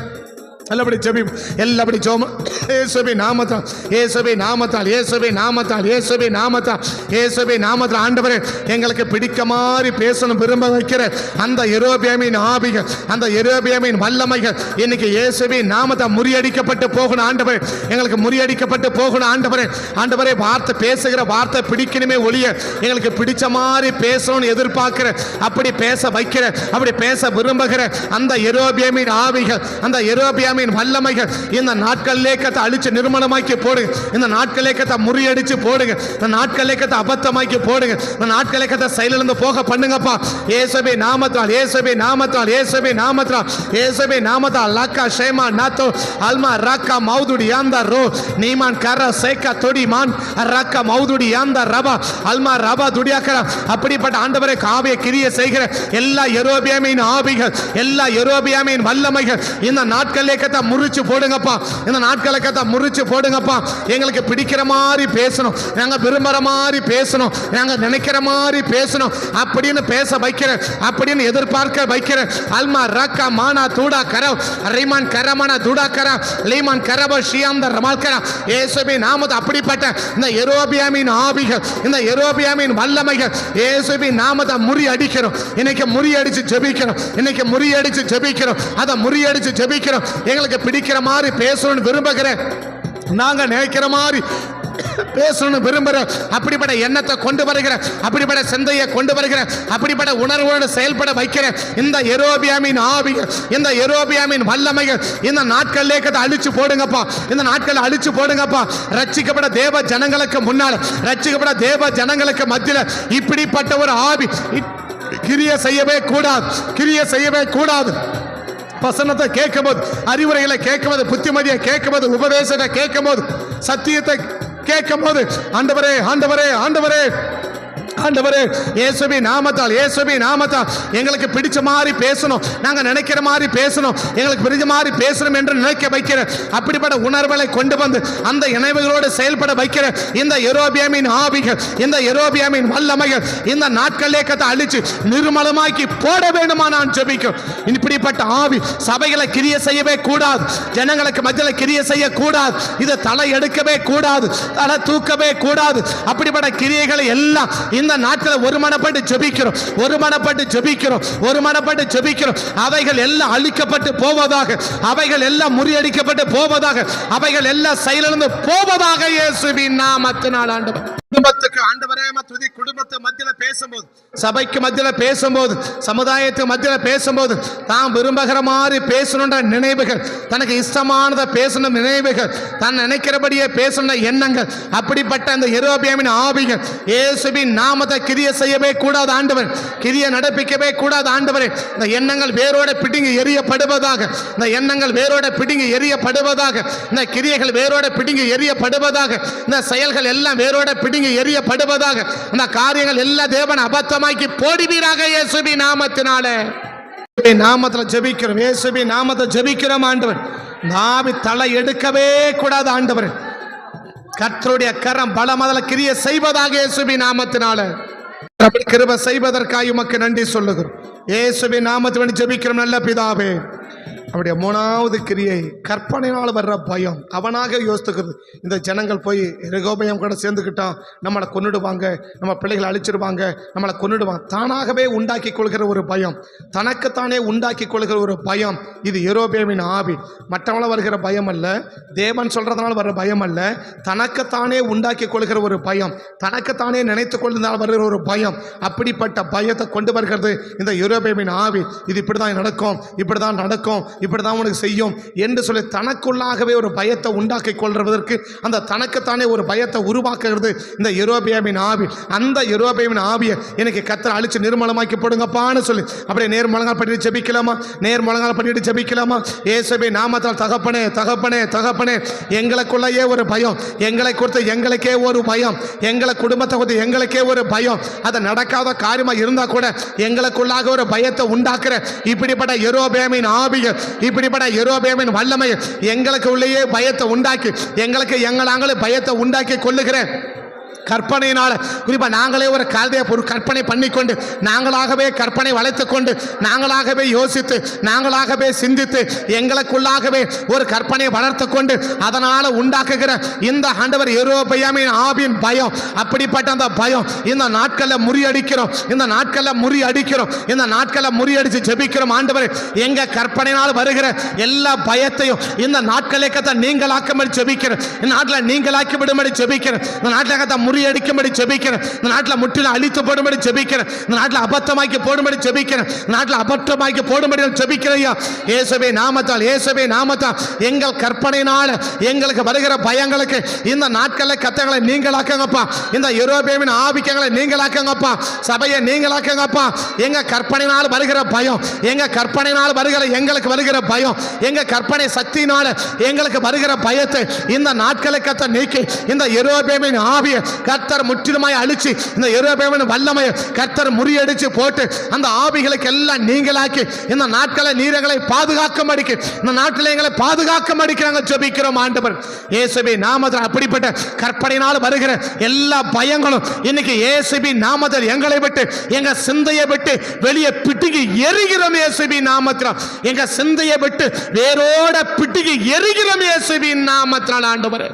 எல்லாபடி ஜெபி, எல்லாபடி ஜெபம். இயேசுவே நாமத்தால், இயேசுவே நாமத்தால், இயேசுவே நாமத்தால், இயேசுவே நாமத்தால், இயேசுவே நாமத்தால். ஆண்டவரே, எங்களுக்கு பிடிக்க மாதிரி பேசணும் விரும்ப வைக்கிற அந்த யெரொபெயாமின் ஆவிகள், அந்த யெரொபெயாமின் வல்லமைகள் இன்னைக்கு இயேசுவே நாமத்தால் முறியடிக்கப்பட்டு போகணும் ஆண்டவரே. எங்களுக்கு முறியடிக்கப்பட்டு போகணும் ஆண்டவரே. ஆண்டவரே, வார்த்தை பேசுகிற வார்த்தை பிடிக்கணுமே ஒழிய எங்களுக்கு பிடிச்ச மாதிரி பேசணும்னு எதிர்பார்க்கிற, அப்படி பேச வைக்கிற, அப்படி பேச விரும்புகிற அந்த யெரொபெயாமின் ஆவிகள், அந்த யெரொபெயாமின் வல்லமைகள் இந்த நாட்களிலே கத்த அழிச்சு நிர்மலமாக்கி போடுங்க. இந்த நாட்களிலே கத்த முறியடிச்சு போடுங்க. இந்த நாட்களிலே கத்த அபத்தமாக்கி போடுங்க. இந்த நாட்களிலே கத்த செயலிலிருந்து போக பண்ணுங்கப்பா. இயேசுவே நாமத்தால், இயேசுவே நாமத்தால், இயேசுவே நாமத்தால், இயேசுவே நாமத்தால். லக்கா ஷேமா நாத்தோ அல்மா ரக்கா மௌதுடி யாந்த ரோ நீமான் கர சேக்கா தொடி மான் ரக்கா மௌதுடி யாந்த ரபா அல்மா ரபா துடியாக்கற. அப்படிப்பட்ட ஆண்டவரே, காவிய கிரிய செய்கிற எல்லா யெரொபெயாமின் ஆவிகள், எல்லா யெரொபெயாமின் வல்லமைகள் இந்த நாட்களிலே கத்த முறிச்சு போடுங்கப்பா. இந்த நாட்களை கத்த முறிச்சு போடுங்கப்பா. எங்களுக்கு பிடிக்கிற மாதிரி பேசணும், நாங்க விரும்புற மாதிரி பேசணும், நாங்க நினைக்கிற மாதிரி பேசணும் அப்படின்னு பேச வைக்கிற, அப்படின்னு எதிர்பார்க்க வைக்கிற அல்மா ரக்கா மானா தூடா கர ரிமான் கரமான தூடா கர லீமான் கரப ஷியாந்த ரமால்கர. இயேசுவின் நாமத்தில் அப்படிப்பட்ட இந்த யெரொபெயாமின் ஆவிகள், இந்த யெரொபெயாமின் வல்லமைகள் இயேசுவின் நாமத்தை முறியடிக்கிறோம். இன்னைக்கு முறியடிச்சு ஜெபிக்கிறோம், இன்னைக்கு முறியடிச்சு ஜெபிக்கிறோம், அதை முறியடிச்சு ஜெபிக்கிறோம். எங்களுக்கு பிடிக்கிற மாதிரி பேசணும்னு விரும்புகிறேன், நாங்க நினைக்கிற மாதிரி பேசணும் விரும்புகிற அப்படிப்பட்ட எண்ணத்தை கொண்டு வருகிற, அப்படிப்பட்ட சிந்தையை கொண்டு வருகிற, அப்படிப்பட்ட உணர்வோடு செயல்பட வைக்கிற இந்த யெரொபெயாமின் ஆவிகள், இந்த யெரொபெயாமின் வல்லமைகள் இந்த நாட்களிலே அழிச்சு போடுங்கப்பா. இந்த நாட்களை அழிச்சு போடுங்கப்பா. ரட்சிக்கப்பட தேவ ஜனங்களுக்கு முன்னால், ரட்சிக்கப்பட தேவ ஜனங்களுக்கு மத்தியில் இப்படிப்பட்ட ஒரு ஆவி கிரிய செய்யவே கூடாது, கிரிய செய்யவே கூடாது. வசனத்தை கேட்கும்போது, அறிவுரைகளை கேட்கும்போது, புத்திமதியை கேட்கும்போது, உபதேசத்தை கேட்கும்போது, சத்தியத்தை கேட்கும்போது, ஆண்டவரே ஆண்டவரே ஆண்டவரே ஆண்டவரே, இயேசுவின் நாமத்தால், இயேசுவின் நாமத்தால் எங்களுக்கு பிடிச்ச மாதிரி பேசணும், நாங்க நினைக்கிற மாதிரி பேசணும், எங்களுக்கு பிடிச்ச மாதிரி பேசணும் என்று நினைக்க வைக்கிற அப்படிப்பட்ட உணர்வுகளை கொண்டு வந்து அந்த இணைவுகளோடு செயல்பட வைக்கிற இந்த யெரொபெயாமின் ஆவிகள், இந்த யெரொபெயாமின் வல்லமைகள் இந்த நாட்களிலே கத்த அழிச்சு நிர்மலமாக்கி போட வேண்டுமா நான் ஜெபிக்கும். இப்படிப்பட்ட ஆவி சபைகளை கிரிய செய்யவே கூடாது, ஜனங்களுக்கு மத்தியில் கிரிய செய்யக்கூடாது, இது தலை எடுக்கவே கூடாது, தலை தூக்கவே கூடாது. அப்படிப்பட்ட கிரியைகளை எல்லாம் இந்த நாட்களில் ஒருமனப்பட்டு ஜெபிக்கிறோம், ஒருமனப்பட்டு ஜெபிக்கிறோம், ஒருமனப்பட்டு ஜெபிக்கிறோம். அவைகள் எல்லாம் அழிக்கப்பட்டு போவதாக, அவைகள் எல்லாம் முறியடிக்கப்பட்டு போவதாக, அவைகள் எல்லாம் செயலிழந்து போவதாக இயேசுவின் நாமத்தினால். ஆண்டவர் குடும்பத்துக்கு ஆண்டவரே துதி, குடும்பத்து மத்தியில பேசும்போது, சபைக்கு மத்தியில பேசும்போது, சமுதாயத்துக்கு மத்தியில பேசும்போது தான் விரும்புகிற மாதிரி பேசணுன்ற நினைவுகள், தனக்கு இஷ்டமானதை பேசணும் நினைவுகள், தான் நினைக்கிறபடியே பேசணும் எண்ணங்கள், அப்படிப்பட்ட அந்த யெரொபெயாமின் ஆவிகள் இயேசுவின் நாமத்தை கிரிய செய்யவே கூடாது ஆண்டவர், கிரிய நடப்பிக்கவே கூடாது ஆண்டவரே. இந்த எண்ணங்கள் வேரோட பிடுங்கி எரியப்படுவதாக, இந்த எண்ணங்கள் வேரோட பிடுங்கி எரியப்படுவதாக, இந்த கிரியைகள் வேரோட பிடுங்கி எரியப்படுவதாக, இந்த செயல்கள் எல்லாம் வேரோட பிடுங்கி எரியப்படுவதாக, அந்த காரியங்கள் எல்லா தேவன் அபத்தமாக்கி போடுவீராக இயேசுவின் நாமத்தினாலே. நாமத்தில் ஜெபிக்கிறோம், இயேசுவின் நாமத்தை ஜெபிக்கிறோம் ஆண்டவர். நாவி தலை எடுக்கவே கூடாது ஆண்டவர். கர்த்தருடைய கரம் பலமதல கிரிய செய்வதாக இயேசுவின் நாமத்தினாலே. கிருபை செய்வதற்காக உமக்கு நன்றி சொல்லுகிறோம். இயேசுவின் நாமத்தில் ஜெபிக்கிறோம் நல்ல பிதாவே. அவருடைய மூணாவது கிரியை கற்பனையினால் வர்ற பயம். அவனாக யோசித்துக்கிறது, இந்த ஜனங்கள் போய் ரெகோபெயாம் கூட சேர்ந்துக்கிட்டான், நம்மளை கொன்னுடுவாங்க, நம்ம பிள்ளைகளை அழிச்சிடுவாங்க, நம்மளை கொன்னுடுவாங்க. தானாகவே உண்டாக்கி கொள்கிற ஒரு பயம், தனக்குத்தானே உண்டாக்கி கொள்கிற ஒரு பயம். இது யெரொபெயாமின் ஆவி. மற்றவங்கள வருகிற பயம் அல்ல, தேவன் சொல்றதுனால வர்ற பயம் அல்ல, தனக்குத்தானே உண்டாக்கி கொள்கிற ஒரு பயம், தனக்குத்தானே நினைத்து கொள்வதால் வருகிற ஒரு பயம். அப்படிப்பட்ட பயத்தை கொண்டு வருகிறது இந்த யெரொபெயாமின் ஆவி. இது இப்படிதான் நடக்கும், இப்படிதான் நடக்கும், இப்படிதான் உனக்கு செய்யும் என்று சொல்லி தனக்குள்ளாகவே ஒரு பயத்தை உண்டாக்கி கொள்வதற்கு, அந்த தனக்குத்தானே ஒரு பயத்தை உருவாக்குகிறது இந்த யெரொபெயாமின் ஆவி. அந்த யெரொபெயாமின் ஆவியை எனக்கு கர்த்தர் அழிச்சு நிர்மலமாக்கி போடுங்கப்பான்னு சொல்லி அப்படியே நேர்முழங்கால் பண்ணிட்டு ஜெபிக்கலாமா? நேர்முழங்கால் பண்ணிட்டு ஜெபிக்கலாமா? இயேசுவின் நாமத்தால் தகப்பனே தகப்பனே தகப்பனே, எங்களுக்குள்ளேயே ஒரு பயம், எங்களை குறித்து எங்களுக்கே ஒரு பயம், எங்களை குடும்பத்தை குறித்து எங்களுக்கே ஒரு பயம், அது நடக்காத காரியமாக இருந்தால் கூட எங்களுக்குள்ளாக ஒரு பயத்தை உண்டாக்குற இப்படிப்பட்ட யெரொபெயாமின் ஆவிகள், இப்படிப்பட்ட யெரொபெயாமின் வல்லமை எங்களுக்கு உள்ளேயே பயத்தை உண்டாக்கி, எங்களுக்கு எங்களாங்களே பயத்தை உண்டாக்கி கொள்ளுகிறேன் கற்பனையினால குறிப்பா நாங்களே ஒரு கற்பனை பண்ணிக்கொண்டு நாங்களாகவே கற்பனை வளைத்துக் கொண்டு நாங்களாகவே யோசித்து நாங்களாகவே சிந்தித்து எங்களுக்குள்ளாகவே ஒரு கற்பனை வளர்த்து கொண்டு அதனால உண்டாக்குகிற இந்த ஆண்டவர் யெரொபெயாமின் ஆவியின் பயம், அப்படிப்பட்ட அந்த பயம் இந்த நாட்கள்ல முறியடிக்கிறோம், இந்த நாட்கள்ல முறியடிக்கிறோம், இந்த நாட்கள்ல முறியடிச்சு ஜெபிக்கிறோம். ஆண்டவர் எங்க கற்பனையினால் வருகிற எல்லா பயத்தையும் இந்த நாட்களை கத்த நீங்களாக்கும்படி ஜெபிக்கிறேன், இந்த நாட்டில் நீங்களாக்கி விடும்படி ஜெபிக்கிறேன், இந்த நாட்டில் கத்த முறியடிக்கும்படி ஜெபிக்கிறேன், இந்த நாட்டில் முற்றிலும் அழித்து போடும்படி ஜெபிக்கிறேன், இந்த நாட்டில் அபத்தமாக்கி போடும்படி ஜெபிக்கிறேன், இந்த நாட்டில் அபற்றமாக்கி போடும்படி ஜெபிக்கிறேன். இயேசுவே நாமத்தால், இயேசுவே நாமத்தால் எங்கள் கற்பனையினால எங்களுக்கு வருகிற பயங்களுக்கு இந்த நாட்களில் கத்தங்களை நீங்களாக்குங்கப்பா, இந்த யெரொபெயாமின் ஆவிக்கங்களை நீங்களாக்குங்கப்பா, சபையை நீங்களாக்குங்கப்பா. எங்க கற்பனையினால் வருகிற பயம், எங்க கற்பனையினால் வருகிற எங்களுக்கு வருகிற பயம், எங்க கற்பனை சக்தியினால எங்களுக்கு வருகிற பயத்தை இந்த நாட்களை கத்த நீக்கி இந்த யெரொபெயாமின் ஆவியை கர்த்தர் முற்றிலுமாய் அழிச்சு இந்த யெரொபெயாமின் வல்லமையை கர்த்தர் முறியடிச்சு போட்டு அந்த ஆவிகளுக்கு எல்லாம் நீங்களாக்கி இந்த நாட்களை நீரங்களை பாதுகாக்கும்படிக்கு இந்த நாட்டில் எங்களை பாதுகாக்கும்படிக்கு நாங்கள் ஜெபிக்கிறோம். ஆண்டவர் இயேசுவின் நாமத்தில் அப்படிப்பட்ட கற்பனையினால் வருகிற எல்லா பயங்களும் இன்னைக்கு இயேசுவின் நாமத்தில் எங்களை விட்டு எங்க சிந்தையை விட்டு வெளியே பிட்டுகி எரிகிறோம். இயேசுவின் நாமத்தில் எங்க சிந்தையை விட்டு வேரோட பிட்டுகி எரிகிறோம். இயேசுவின் நாமத்தில் ஆண்டவர்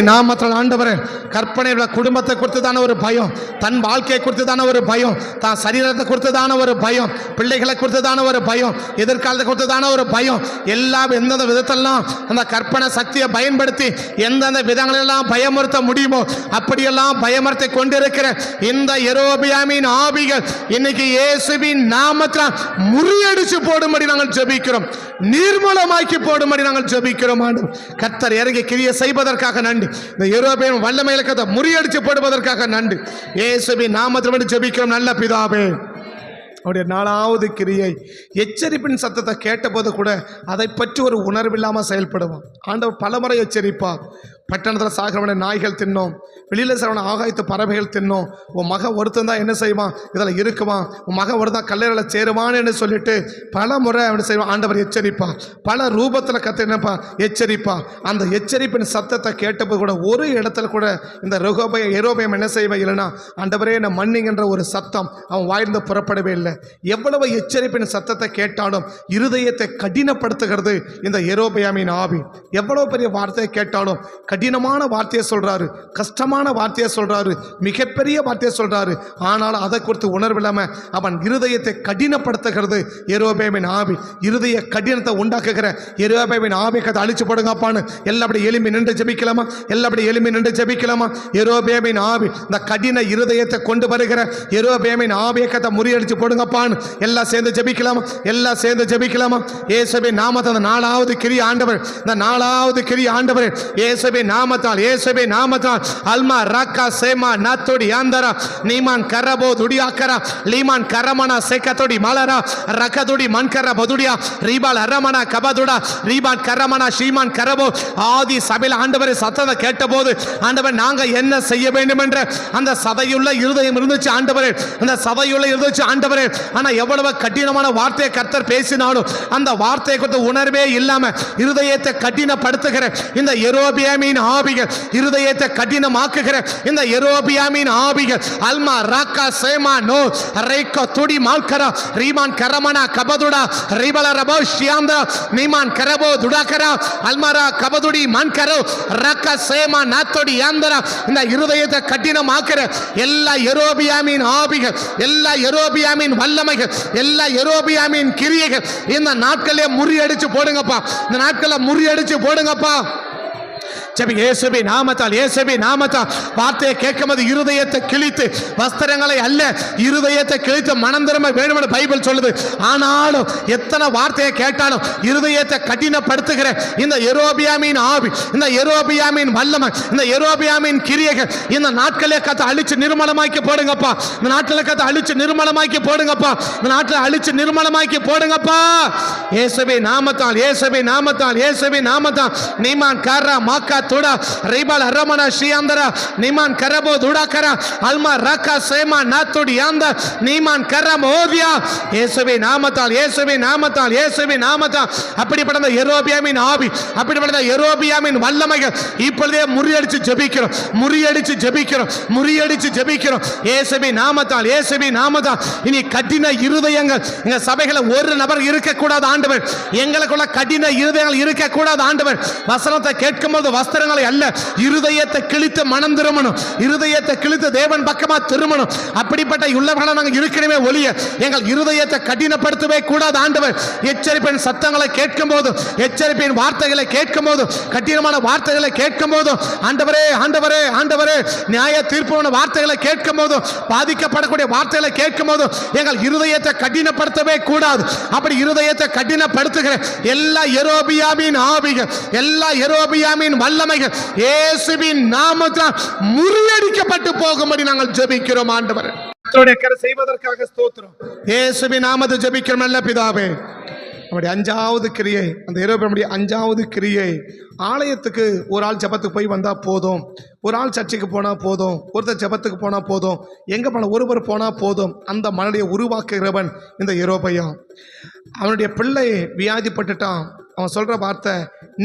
நாமத்தில் ஆண்டவரே கற்பனையோட குடும்பத்தை குறித்து தான ஒரு பயம், தன் வாழ்க்கையை குறித்து தான ஒரு பயம், தான் சரீரத்தை குறித்து தான ஒரு பயம், பிள்ளைகளை குறித்து தான ஒரு பயம், எதிர்காலத்தை குறித்து தான ஒரு பயம், எல்லாம் எந்தெந்த விதத்தெல்லாம் அந்த கற்பனை சக்தியை பயன்படுத்தி எந்தெந்த விதங்களெல்லாம் பயமுறுத்த முடியுமோ அப்படியெல்லாம் பயமுறுத்தி கொண்டிருக்கிற இந்த யெரொபெயாமின் ஆவிகள் இன்னைக்கு இயேசுவின் நாமத்தில் முறியடிச்சு போடும்படி நாங்கள் ஜெபிக்கிறோம், நீர்மூலமாக்கி போடும்படி நாங்கள் ஜெபிக்கிறோம். கர்த்தர் இறங்கி கிரியை செய்வதற்காக நன்றி, இந்த யெரொபெயாம் வல்லமையில முறியடிச்சு போடுவதற்காக நன்றி. இயேசுவின் நாமத்தில் ஜெபிக்கிறோம் நல்ல பிதாவே. அவருடைய 4வது கிரியை எச்சரிப்பின் சத்தத்தை கேட்டபோது கூட அதை பற்றி ஒரு உணர்வில்லாமல் செயல்படுவான். ஆண்டவர் பலமுறை எச்சரிப்பார், பட்டணத்தில் சாகிறவனை நாய்கள் தின்னோம், வெளியில் சாகிறவனை ஆகாயத்து பறவைகள் தின்னோம், உன் மகன் ஒருத்தன் தான் என்ன செய்வான் இதில் இருக்குவான், உன் மகன் ஒருத்தன் கல்லறையில் சேருவான்னு சொல்லிட்டு பல முறை அவனை செய்வான். ஆண்டவர் எச்சரிப்பான், பல ரூபத்தில் கற்று என்னப்பா எச்சரிப்பான். அந்த எச்சரிப்பின் சத்தத்தை கேட்டபோது கூட ஒரு இடத்துல கூட இந்த யெரொபெயாம் என்ன செய்வான் இல்லைன்னா ஆண்டவரே என்ன மன்னிங்கன்ற ஒரு சத்தம் அவன் வாயிலிருந்து புறப்படவே இல்லை. எவ்வளவு எச்சரிப்பின் சத்தத்தை கேட்டாலும் இருதயத்தை கடினப்படுத்துகிறது இந்த யெரொபெயாமின் ஆவி. எவ்வளவு பெரிய வார்த்தையை கேட்டாலும் கடினமான வார்த்தையை சொல்றாரு, கஷ்டமான வார்த்தையை சொல்றாரு, மிகப்பெரிய வார்த்தையை சொல்றாரு. ஆனால் அதை குறித்து உணர்வில்லாம அவன் இருதயத்தை கடினப்படுத்துகிறது யெரொபெயாமின் ஆவி. இருதய கடினத்தை உண்டாக்குகிற யெரொபெயாமின் ஆவி கதை அழிச்சு போடுங்கப்பான்னு எல்லாப்படி எளிமை நின்று ஜெபிக்கலாமா, எல்லாப்படி எளிமை நின்று ஜெபிக்கலாமா. யெரொபெயாமின் ஆவி இந்த கடின இருதயத்தை கொண்டு வருகிற யெரொபெயாமின் ஆவியை கதை முறியடிச்சு போடுங்கப்பான்னு எல்லாம் சேர்ந்து ஜெபிக்கலாமா, எல்லாம் சேர்ந்து ஜெபிக்கலாமா. இயேசுவின் நாமத்தால் 4வது கிரி ஆண்டவர், இந்த 4வது கிரி ஆண்டவர் இயேசுவின் நாமத்தால், இயேசுவின் நாமத்தால் அல்மா ராக்கா சேமா நாத்தோடி ஆந்தரா நீமான் கரபோ துடியாக்கரா லீமான் கரமனா சேக்கத்தோடி மலரா ரகதுடி மன்கர பதுடியா ரீபால் அரமனா கபதுடா ரீபான் கரமனா ஷீமான் கரபோ. ஆதி சபையில் ஆண்டவரை சத்தத்தை கேட்டபோது ஆண்டவர் நாங்கள் என்ன செய்ய வேண்டும் என்ற அந்த சதையுள்ள இருதயம் இருந்துச்சு ஆண்டவரே, அந்த சதையுள்ள இருந்துச்சு ஆண்டவரே. ஆனால் எவ்வளவு கடினமான வார்த்தையை கர்த்தர் பேசினாலும் அந்த வார்த்தையை குறித்து உணர்வே இல்லாம இருதயத்தை கடினப்படுத்துகிற இந்த யெரொபெயாமின் ஆவிகள், இருதயத்தை கடினமாக்குகிற இந்த யெரொபெயாமின் ஆவிகள் அல்மா ராக்கா சேமா நோ ரேக்கோ துடி மால்கரா ரீமான் கரமனா கபதுடா ரிபல ரபோ ஷியாந்தா நீமான் கரபோ துடாக்கரா அல்மாரா கபதுடி மான்கரோ ரக்கா சேமா நாத்தோடி யாந்தரா. இந்த இருதயத்தை கடினமாக்குற எல்லா யெரொபெயாமின் ஆவிகள், எல்லா யெரொபெயாமின் வல்லமைகள், எல்லா யெரொபெயாமின் கிரியைகள் இந்த நாட்களே முறியடிச்சு போடுங்கப்பா, இந்த நாட்களை முறியடிச்சு போடுங்கப்பா. இயேசுவின் நாமத்தால், இயேசுவின் நாமத்தால் வார்த்தையை கேட்கும்போது இருதயத்தை கிழித்து வஸ்திரங்களை அல்ல இருதயத்தை கிழித்து மனம் திரும்ப வேண்டும் என்று பைபிள் சொல்லுது. ஆனாலும் எத்தனை வார்த்தையை கேட்டாலும் இருதயத்தை கடினப்படுத்துகிற இந்த யெரொபெயாமின் ஆவி, இந்த யெரொபெயாமின் வல்லமை, இந்த யெரொபெயாமின் கிரியைகள் இந்த நாட்களே கத்த அழிச்சு நிர்மலமாக்கி போடுங்கப்பா, இந்த நாட்டில் கத்த அழிச்சு நிர்மலமாக்கி போடுங்கப்பா, இந்த நாட்டில் அழிச்சு நிர்மலமாக்கி போடுங்கப்பா. இயேசுவின் நாமத்தால், இயேசுவின் நாமத்தால், இயேசுவின் நாமத்தால் நீமான் கரா மாக்கா தோடா ரிபால் அரமனா ஷியாந்தரா நிமான் கரபோ துடாகரா அல்மா ரக்கா சேமா நாத்தோடி யாந்த நீமான் கரம் ஓவியா இயேசுவின் நாமத்தால் இயேசுவின் நாமத்தால் இயேசுவின் நாமத்தால் அப்படிப்பட்ட யெரொபெயாமின் ஆவி அப்படிப்பட்ட யெரொபெயாமின் வல்லமைகள் இப்பொழுதே முறியடிச்சு ஜெபிக்கிறோம் முறியடிச்சு ஜெபிக்கிறோம் முறியடிச்சு ஜெபிக்கிறோம் இயேசுவின் நாமத்தால் இயேசுவின் நாமத்தால். இனி கடின இருதயங்கள் எங்க சபைகளை ஒரு நபர் இருக்க கூடாது ஆண்டவர். எங்களுக்குள்ள கடின இருதயங்கள் இருக்க கூடாது ஆண்டவர். வசனத்தை கேட்கும்போது வஸ்திரங்களை அல்ல இருதயத்தை கிழித்து மனம் திரும்பணும் இருதயத்தை கிழித்து தேவன் பக்கமா திரும்பணும். அப்படிப்பட்ட உள்ளவர்களாக நாங்கள் இருக்கணுமே ஒழிய எங்கள் இருதயத்தை கடினப்படுத்தவே கூடாது ஆண்டவர். எச்சரிப்பின் சத்தங்களை கேட்கும் போது எச்சரிப்பின் வார்த்தைகளை கேட்கும் போது கடினமான வார்த்தைகளை கேட்கும் போது ஆண்டவரே ஆண்டவரே ஆண்டவரே நியாய தீர்ப்பான வார்த்தைகளை கேட்கும் போது பாதிக்கப்படக்கூடிய வார்த்தைகளை கேட்கும் போது எங்கள் இருதயத்தை கடினப்படுத்தவே கூடாது. அப்படி இருதயத்தை கடினப்படுத்துகிற எல்லா யெரொபெயாமின் ஆவிகள் எல்லா யெரொபெயாமின் வல்லமைகள் இயேசுவின் நாமத்தால் முறியடிக்கப்பட்டு போகும்படி நாங்கள் ஜெபிக்கிறோம் ஆண்டவர். செய்வதற்காக ஸ்தோத்திரம். இயேசுவின் நாமத்தை ஜெபிக்கிறோம் நல்ல பிதாவே. நம்முடைய அஞ்சாவது கிரியை அந்த யெரொபெயாமுடைய அஞ்சாவது கிரியை ஆலயத்துக்கு ஒரு ஆள் ஜெபத்துக்கு போய் வந்தால் போதும், ஒரு ஆள் சர்ச்சைக்கு போனால் போதும், ஒருத்தர் ஜெபத்துக்கு போனால் போதும், எங்கே போனால் ஒருவர் போனால் போதும். அந்த மனதை உருவாக்குகிறவன் இந்த யெரொபெயாம். அவனுடைய பிள்ளை வியாதிப்பட்டுட்டான். அவன் சொல்கிற வார்த்தை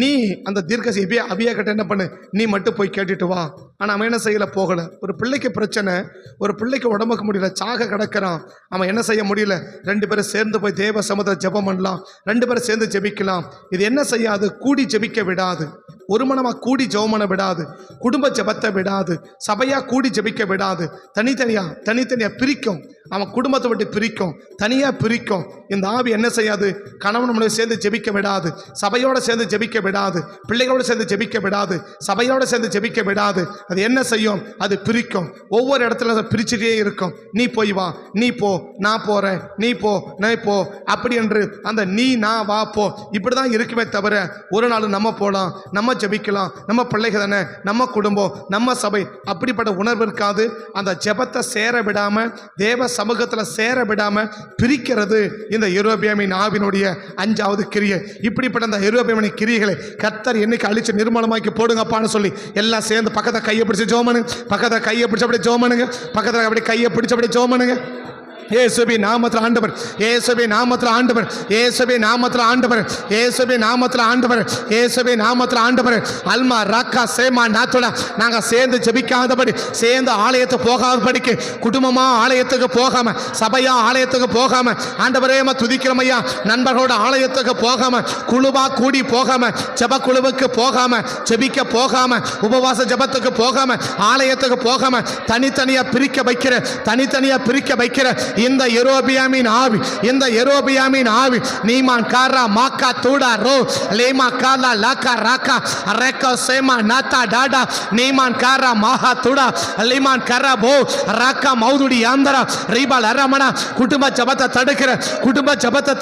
நீ அந்த தீர்க்கசி அபியா கிட்ட என்ன பண்ணு நீ மட்டும் போய் கேட்டுட்டு வா. ஆனால் அவன் என்ன செய்யலை போகலை. ஒரு பிள்ளைக்கு பிரச்சனை ஒரு பிள்ளைக்கு உடம்புக்கு முடியல சாக கிடக்கிறான். அவன் என்ன செய்ய முடியல. ரெண்டு பேரும் சேர்ந்து போய் தேவ சமுதிர ஜெபம் பண்ணலாம். ரெண்டு பேரும் சேர்ந்து ஜெபிக்கலாம். இது என்ன செய்யாது கூடி ஜெபிக்க விடாது. ஒரு மனமாக கூடி ஜெபம் பண்ண விடாது. குடும்ப ஜெபத்தை விடாது. சபையாக கூடி ஜெபிக்க விடாது. தனித்தனியாக பிரிக்கும். அவன் குடும்பத்தை விட்டு பிரிக்கும். தனியாக பிரிக்கும். இந்த ஆவி என்ன செய்யாது கணவன் நம்மளை சேர்ந்து ஜெபிக்க விடாது. சபையோடு சேர்ந்து ஜெபிக்க விடாது. பிள்ளைகளோடு சேர்ந்து ஜெபிக்க விடாது. சபையோடு சேர்ந்து ஜெபிக்க விடாது. அது என்ன செய்யும் அது பிரிக்கும். ஒவ்வொரு இடத்துல பிரிச்சுட்டே இருக்கும். நீ போய் வா நீ போ நான் போகிறேன் நீ போ நான் போ அப்படி என்று அந்த நீ நான் வா போ இப்படி தான் இருக்குமே தவிர ஒரு நாள் நம்ம போகலாம் நம்ம ஜெபிக்கலாம் நம்ம பிள்ளைகள் தானே நம்ம குடும்பம் நம்ம சபை அப்படிப்பட்ட உணர்வு இருக்காது. அந்த ஜெபத்தை சேர விடாமல் தேவ சமூகத்தில் சேர விடாமல் பிரிக்கிறது இந்த யெரொபெயாமின் ஆவினுடைய அஞ்சாவது கிரியை. இப்படிப்பட்ட அந்த யெரொபெயாமின் கிரியைகளை கர்த்தர் என்னைக்கு அழிச்சு நிர்மூலமாக்கி போடுங்கப்பான்னு சொல்லி எல்லாம் சேர்ந்து பக்கத்தை கையை பிடிச்சி ஜெபம் பக்கத்தை கையை பிடிச்ச அப்படியே ஜெபம் பண்ணுங்க. பக்கத்தில் அப்படி கையை பிடிச்ச அப்படியே ஜெபம் பண்ணுங்க. இயேசுவின் நாமத்தில் ஆண்டவர் இயேசுவின் நாமத்தில் ஆண்டவர் இயேசுவின் நாமத்தில் ஆண்டவர் இயேசுவின் நாமத்தில் ஆண்டவர் இயேசுவின் நாமத்தில் ஆண்டவர். அல்மா ராக்கா சேமா நாத்தோட நாங்கள் சேர்ந்து ஜெபிக்காதபடி சேர்ந்து ஆலயத்துக்கு போகாதபடிக்கு குடும்பமாக ஆலயத்துக்கு போகாம சபையா ஆலயத்துக்கு போகாம ஆண்டவரே துதிக்கிறோம் ஐயா. நண்பர்களோட ஆலயத்துக்கு போகாம குழுவா கூடி போகாம ஜெப குழுவுக்கு போகாம ஜெபிக்க போகாம உபவாச ஜெபத்துக்கு போகாம ஆலயத்துக்கு போகாம தனித்தனியா பிரிக்க வைக்கிற இந்த யெரொபெயாமின் ஆவி இந்த யெரொபெயாமின் ஆவி நீமான் காரா மாக்கா தூடா ரோ லேமா காலா லாக்கா ராக்கா ரெக்கோ சேமா நாத்தா டாடா நீமான் காரா மாஹா தூடா லிமான் கரா போ ராக்கா மௌதுடி ஆந்தரா ரீபால் அரமனா குடும்ப ஜெபத்தை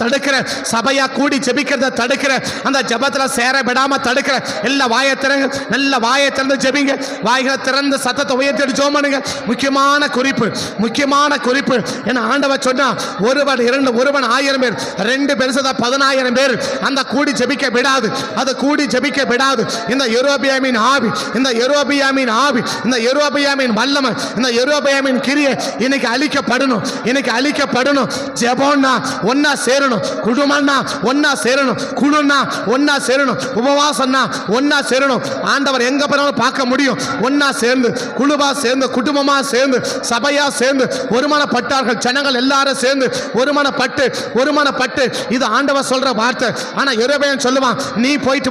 தடுக்கிற சபையா கூடி ஜெபிக்கிறத தடுக்கிற அந்த ஜெபத்தில் சேர விடாம தடுக்கிற எல்லா வாயை திறங்க நல்ல வாயை திறந்து ஜெபிங்க. வாய்களை திறந்து சத்தத்தை உயர்த்தி ஜெபம் பண்ணுங்க. முக்கியமான குறிப்பு என ஆண்டவர் சொன்னா ஒருவன் 1000 பேர் 2 பேர் 10,000 பேர் அந்த கூடி ஜெபிக்க விடாது. அது கூடி ஜெபிக்க விடாது. இந்த யெரொபெயாமின் ஆவி இந்த யெரொபெயாமின் வல்லமை இந்த யெரொபெயாமின் கிரியை இன்னைக்கு அழிக்கப்படணும். ஜெபம்னா ஒன்னா சேரணும். குடும்பம்னா ஒன்னா சேரணும். குழுன்னா ஒன்னா சேரணும். உபவாசம்னா ஒன்னா சேரணும். ஆண்டவர் எங்க போனாலும் பார்க்க முடியும். ஒன்னா சேர்ந்து குழுவா சேர்ந்து குடும்பமா சேர்ந்து சபையா சேர்ந்து ஒருமனப்பட்டார்கள். ஜனங்கள் எல்லாரும் சேர்ந்து ஒருமனப்பட்டு இது ஆண்டவர் சொல்ற வார்த்தை. ஆனா யெரொபெயாம் சொல்லுவான் நீ போயிட்டு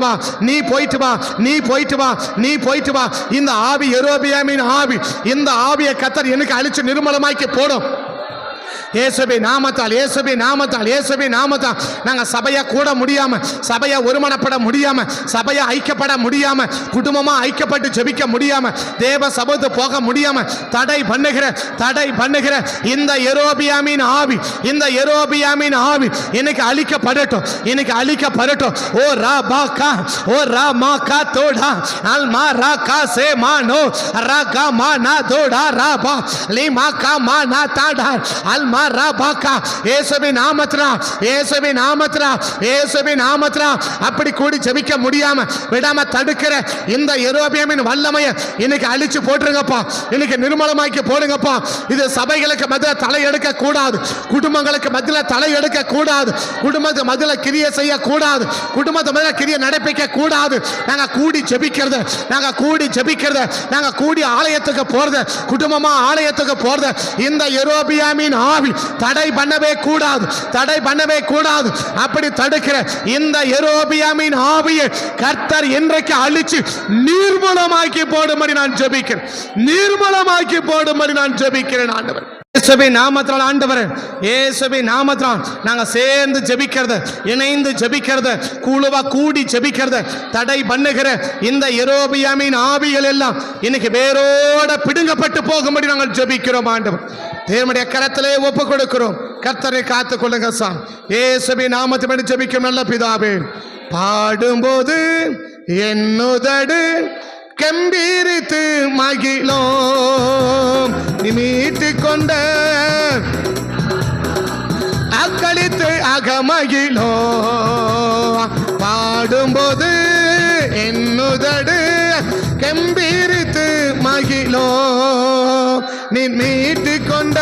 வா. இந்த ஆவி யெரொபெயாமின் ஆவி இந்த ஆவியை கர்த்தர் எனக்கு அழிச்சு நிர்மூலமாக்கி போடும். இயேசுவின் நாமத்தால் நாங்கள் சபையை கூட முடியாம சபையை ஒருமனப்பட முடியாம சபையை ஐக்கியப்பட முடியாம குடும்பமாக ஐக்கியப்பட்டு ஜெபிக்க முடியாம தேவ சபைக்கு போக முடியாம தடை பண்ணுகிற இந்த யெரொபெயாமின் ஆவி இன்னைக்கு அழிக்கப்படட்டும். ஓ ரா கா தோடா அல்மா ரா கா சே மானோ ரா கா மா நா தோடா ரா பா லி மா கா மா நா தாடா அல்மா இயேசுவின் நாமத்தினா அப்படி கூடி ஜெபிக்க முடியாம விடாம தடுக்கிற இந்த யெரொபெயாமின் வல்லமையை இன்னைக்கு அழிச்சு போட்டுருங்கப்பா. இன்னைக்கு நிர்மூலமாக்கி போடுங்கப்பா. இது சபைகளுக்கு மத்தியில் தலை எடுக்க கூடாது. குடும்பங்களுக்கு மத்தியில் தலை எடுக்க கூடாது. குடும்பத்து மத்தியில் கிரியை செய்ய கூடாது. குடும்பத்து மத்தியில் கிரியை நடப்பிக்க கூடாது. நாங்க கூடி ஜெபிக்கிறது, நாங்க கூடி ஆலயத்துக்கு போறது, குடும்பமா ஆலயத்துக்கு போறது இந்த யெரொபெயாமின் ஆவி தடை பண்ணவே கூடாது. அப்படி தடுக்கிற இந்த யெரொபெயாமின் ஆவியை கர்த்தர் இன்றைக்கு அழிச்சு நிர்மூலமாக்கி போடும்படி நான் ஜெபிக்கிறேன் ஆண்டவர். இயேசுவின் நாமத்தால் ஆண்டவரே, இயேசுவின் நாமத்தால் நாங்க சேர்ந்து ஜெபிக்கிறது, இணைந்து ஜெபிக்கிறது, குழுவா கூடி ஜெபிக்கிறது தடை பண்ணுகிற இந்த யெரொபெயாமின் ஆவிகள் எல்லாம் இன்னைக்கு வேரோட பிடுங்கப்பட்டு போகும்படி நாங்கள் ஜெபிக்கிறோம் ஆண்டவர். தேவனுடைய கரத்திலே ஒப்பு கொடுக்கிறோம். கர்த்தரை காத்துக் கொள்ளுங்க சாமி. இயேசுவின் நாமத்தை ஜெபிக்கும் நல்ல பிதாவே. பாடும்போது என்னுதடு கம்பீரித்து மகிழோம், நீ மீட்டு கொண்ட அக்களித்து அகமகிழோம். பாடும்போது என்னுதடு கம்பீரித்து மகிழோம், நீ மீட்டு கொண்ட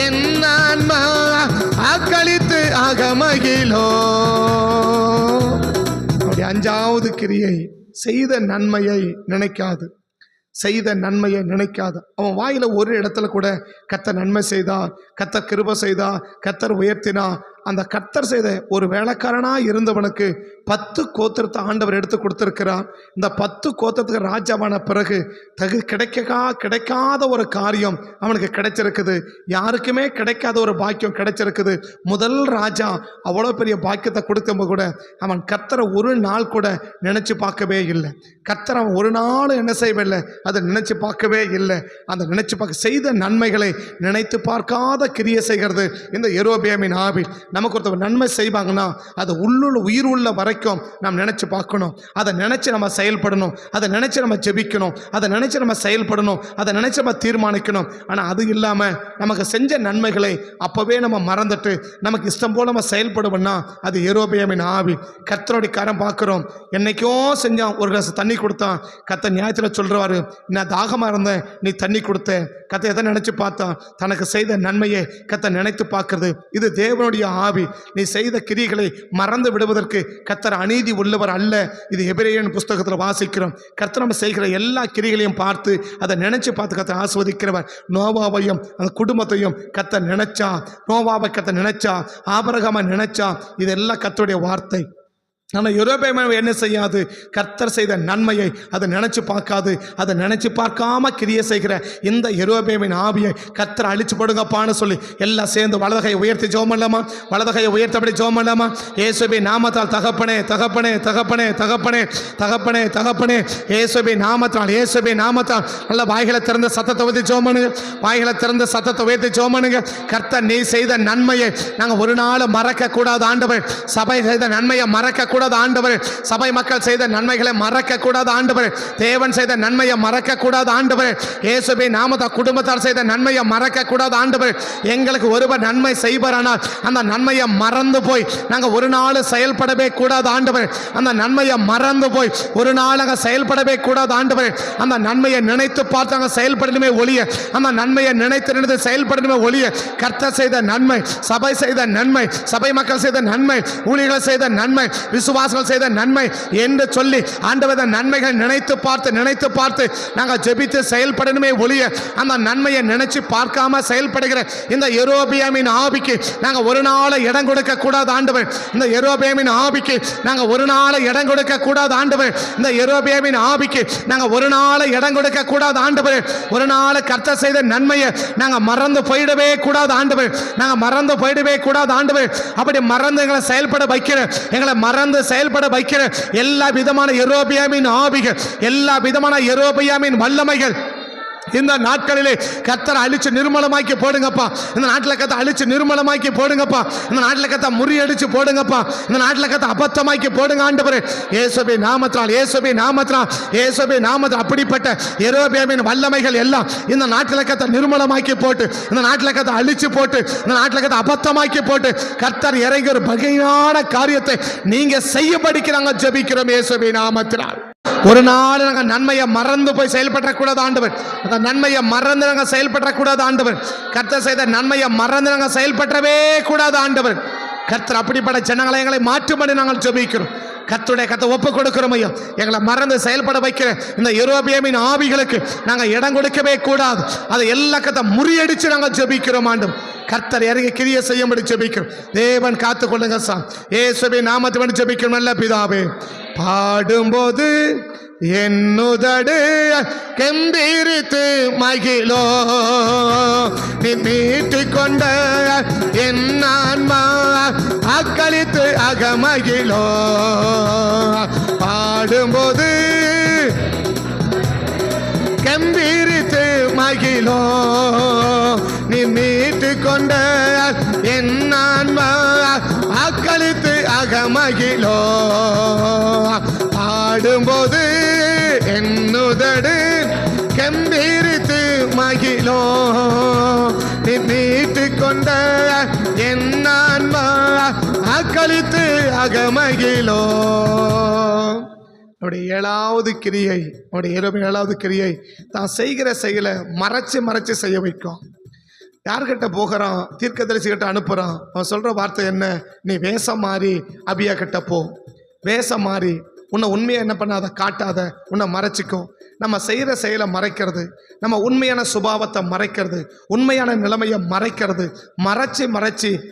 என் ஆன்மா அக்களித்து அகமகிழோம். அப்படி அஞ்சாவது கிரியை, செய்த நன்மையை நினைக்காது. அவன் வாயில ஒரு இடத்துல கூட கர்த்தர் நன்மை செய்தா, கர்த்தர் கிருபை செய்தா, கர்த்தர் உயர்த்தினா, அந்த கர்த்தர் செய்த ஒரு வேலைக்காரனா இருந்தவனுக்கு 10 கோத்திரத்தை ஆண்டவர் எடுத்து கொடுத்திருக்கிறார். இந்த 10 கோத்திரத்துக்கு ராஜாவான பிறகு கிடைக்காத ஒரு காரியம் அவனுக்கு கிடைச்சிருக்குது. யாருக்குமே கிடைக்காத ஒரு பாக்கியம் கிடைச்சிருக்குது. முதல் ராஜா அவ்வளோ பெரிய பாக்கியத்தை கொடுக்கும்போது கூட அவன் கர்த்தரை ஒரு நாள் கூட நினைச்சு பார்க்கவே இல்லை. கர்த்தர் அவன் ஒரு நாள் என்ன செய்யவே இல்லை, அதை நினைச்சு பார்க்கவே இல்லை. அந்த நினைச்சு பார்க்க செய்த நன்மைகளை நினைத்து பார்க்காத கிரியை செய்கிறது இந்த யெரொபெயாமின் ஆவி. நமக்கு ஒருத்தர் நன்மை செய்வாங்கன்னா அது உயிர் உள்ள வரைக்கும் நாம் நினைச்சு பார்க்கணும். அதை நினைச்சு நம்ம செயல்படணும், அதை நினைச்சு நம்ம ஜெபிக்கணும், அதை நினைச்சு நம்ம செயல்படணும், அதை நினைச்சு நம்ம தீர்மானிக்கணும். ஆனால் அது இல்லாமல் நமக்கு செஞ்ச நன்மைகளை அப்பவே நம்ம மறந்துட்டு நமக்கு இஷ்டம் போல நம்ம செயல்படுவோம்னா அது யெரொபெயாமின் ஆவி. கர்த்தருடைய காரம் பார்க்கிறோம். என்னைக்கோ செஞ்சான், ஒரு கிளாஸ் தண்ணி கொடுத்தான். கர்த்தர் நியாயத்தில் சொல்றாரு, நான் தாகமாக இருந்தேன், நீ தண்ணி கொடுத்த. கர்த்தர் எதை நினைச்சு பார்த்தான், தனக்கு செய்த நன்மையை கர்த்தர் நினைத்து பார்க்கிறது. இது தேவனுடைய ஆவி. நீ செய்த கிரிகளை மறந்து விடுவதற்கு கர்த்தர் அநீதி உள்ளவர் அல்ல. இது எபிரேயன் புஸ்தகத்தில் வாசிக்கிறோம். கர்த்தர் நம்ம செய்கிற எல்லா கிரிகளையும் பார்த்து அதை நினைச்சு பார்த்து கர்த்தர் ஆஸ்வதிக்கிறவர். நோவாவையும் அந்த குடும்பத்தையும் கர்த்தர் நினைச்சா, நோவாவை கர்த்தர் நினைச்சா, ஆபிரகாமை நினைச்சா, இதெல்லாம் கர்த்தருடைய வார்த்தை. ஆனால் யெரொபெயாம் என்ன செய்யாது, கர்த்தர் செய்த நன்மையை அதை நினைச்சு பார்க்காது. அதை நினைச்சு பார்க்காம கிரியை செய்கிற இந்த யெரொபெயாமின் ஆவியை கர்த்தர் அழிச்சு போடுங்கப்பான்னு சொல்லி எல்லாம் சேர்ந்து வலதுகையை உயர்த்தி ஜெபம் பண்ணலாமா? வலதுகையை உயர்த்தபடி ஜெபம் பண்ணலாமா? இயேசுவின் நாமத்தால் தகப்பனே தகப்பனே தகப்பனே தகப்பனே தகப்பனே தகப்பனே இயேசுவின் நாமத்தால் நல்ல வாய்களை திறந்த சத்தத்தை உயர்த்தி ஜெபம் பண்ணுங்க. வாய்களை திறந்த சத்தத்தை உயர்த்தி ஜெபம் பண்ணுங்க. கர்த்தர் நீ செய்த நன்மையை நாங்கள் ஒரு நாள் மறக்க கூடாது ஆண்டவர். சபை செய்த நன்மையை மறக்க கூடாது ஆண்டவர். சபை மக்கள் செய்த நன்மைகளை மறக்க கூடாது ஆண்டவர். தேவன் செய்த நன்மையை மறக்க கூடாது ஆண்டவர். இயேசுவின் நாமத்தால் குடும்பத்தார் செய்த நன்மையை மறக்க கூடாது ஆண்டவர். எங்களுக்கு ஒருவர் நன்மை செய்வாரானால் அந்த நன்மையை மறந்து போய் நாங்கள் ஒரு நாள் செயல்படவே கூடாது ஆண்டவர். அந்த நன்மையை மறந்து போய் ஒரு நாள் நாங்கள் செயல்படவே கூடாது ஆண்டவர். அந்த நன்மையை நினைத்து பார்த்து நாங்கள் செயல்படணுமே ஒழிய, அந்த நன்மையை நினைத்து செயல்படணுமே ஒழிய, கர்த்தர் செய்த நன்மை, சபை செய்த நன்மை, சபை மக்கள் செய்த நன்மை, ஊழியர்கள் செய்த நன்மை, விசுவாசங்கள் செய்த நன்மை என்று சொல்லி ஆண்டவர் நன்மைகளை நினைத்து பார்த்து நாங்கள் ஜெபித்து செயல்படணுமே ஒழிய, அந்த நன்மையை நினைச்சு பார்க்காம செயல்படுகிற இந்த யெரொபெயாமின் ஆவிக்கு நாங்கள் ஒரு நாள் இடம் கொடுக்க கூடாது ஆண்டவர். இந்த யெரொபெயாமின் ஆவிக்கு நாங்கள் ஒரு நாள் இடம் கொடுக்க கூடாது ஆண்டவர். இந்த யெரொபெயாமின் ஆவிக்கு நாங்கள் ஒரு நாள் இடம் கொடுக்க கூடாது ஆண்டவர். ஒரு நாள் கர்த்தர் செய்த நன்மையை நாங்கள் மறந்து போயிடவே கூடாது ஆண்டவர். நாங்கள் மறந்து போயிடவே கூடாது ஆண்டவர். அப்படி மறந்து எங்களை செயல்பட வைக்கிற, எங்களை மறந்து செயல்பட வைக்கிற எல்லா விதமான யெரொபெயாமின் ஆவிகள், எல்லா விதமான யெரொபெயாமின் வல்லமைகள் இந்த நாட்களிலே கர்த்தரை அழிச்சு நிர்மலமாக்கி போடுங்கப்பா. இந்த நாட்டில் கத்த அழிச்சு நிர்மலமாக்கி போடுங்கப்பா. இந்த நாட்டில் கத்த முறியடிச்சு போடுங்கப்பா. இந்த நாட்டில் கத்த அபத்தமாக்கி போடுங்க ஆண்டவரே. இயேசுவின் நாமத்தினால், இயேசுவின் நாமத்தினால், இயேசுவின் நாமத்தினால் அப்படிப்பட்ட யெரொபெயாமின் வல்லமைகள் எல்லாம் இந்த நாட்டில் கத்த நிர்மலமாக்கி போட்டு, இந்த நாட்டில் கத்த அழிச்சு போட்டு, இந்த நாட்டில் கத்த அபத்தமாக்கி போட்டு கர்த்தர் இறங்கி ஒரு வகையான காரியத்தை நீங்க செய்யபடிக்கு நாங்கள் ஜெபிக்கிறோம் இயேசுவின் நாமத்தினால். ஒரு நாள் நாங்கள் நன்மையை மறந்து போய் செயல்படக்கூடாது ஆண்டவர். அந்த நன்மையை மறந்து நாங்கள் செயல்படக்கூடாது ஆண்டவர். கர்த்தர் செய்த நன்மையை மறந்து நாங்கள் செயல்படவே கூடாது ஆண்டவர். கர்த்தர் அப்படிப்பட்ட ஜனங்களை எங்களை மாற்றும்படி நாங்கள் ஜெபிக்கிறோம். கர்த்தருடைய கத்தை ஒப்பு கொடுக்கிறோம் ஐயா. எங்களை மறந்து செயல்பட வைக்கிற இந்த யெரொபெயாமின் ஆவிகளுக்கு நாங்கள் இடம் கொடுக்கவே கூடாது. அதை எல்லா கத்தை முறியடிச்சு நாங்கள் ஜெபிக்கிறோம் ஆண்டவர். கர்த்தர் இறங்கி கிரியை செய்யும்படி ஜெபிக்கிறோம். தேவன் காத்துக்கொள்ளுங்க சார். இயேசுவின் நாமத்தை ஜெபிக்கிறோம் நல்ல பிதாவே. பாடும்போது என்னுதடு கெம்பீரித்து மகிழோ, நீ மீட்டு கொண்ட என் ஆன்மா அக்களித்து அகமகிழோ. பாடும்போது கம்பீரித்து மகிழோ, நீ மீட்டு கொண்ட என் ஆன்மா அக்களித்து அகமகிழோ. பாடும்போது என்னுதடு கம்பீரித்து மகிழோ, நீ மீட்டு கொண்ட என் ஆன்மா அக்களித்து அகமகிழோ. அவருடைய 7வது கிரியை, அவருடைய 7வது கிரியை தான் செய்கிற செயலை மறைச்சு செய்ய வைக்கும். யார்கிட்ட போகிறான்? தீர்க்கதரிசி கிட்ட அனுப்புகிறான். அவன் சொல்கிற வார்த்தை என்ன? நீ வேஷம் மாறி அபியா கிட்ட போ. வேஷம் மாறி உன்னை உண்மையை என்ன பண்ணாத, காட்டாத, உன்னை மறைச்சிக்கும். நம்ம செய்கிற செயலை மறைக்கிறது, நம்ம உண்மையான சுபாவத்தை மறைக்கிறது, உண்மையான நிலைமையை மறைக்கிறது, மறைச்சி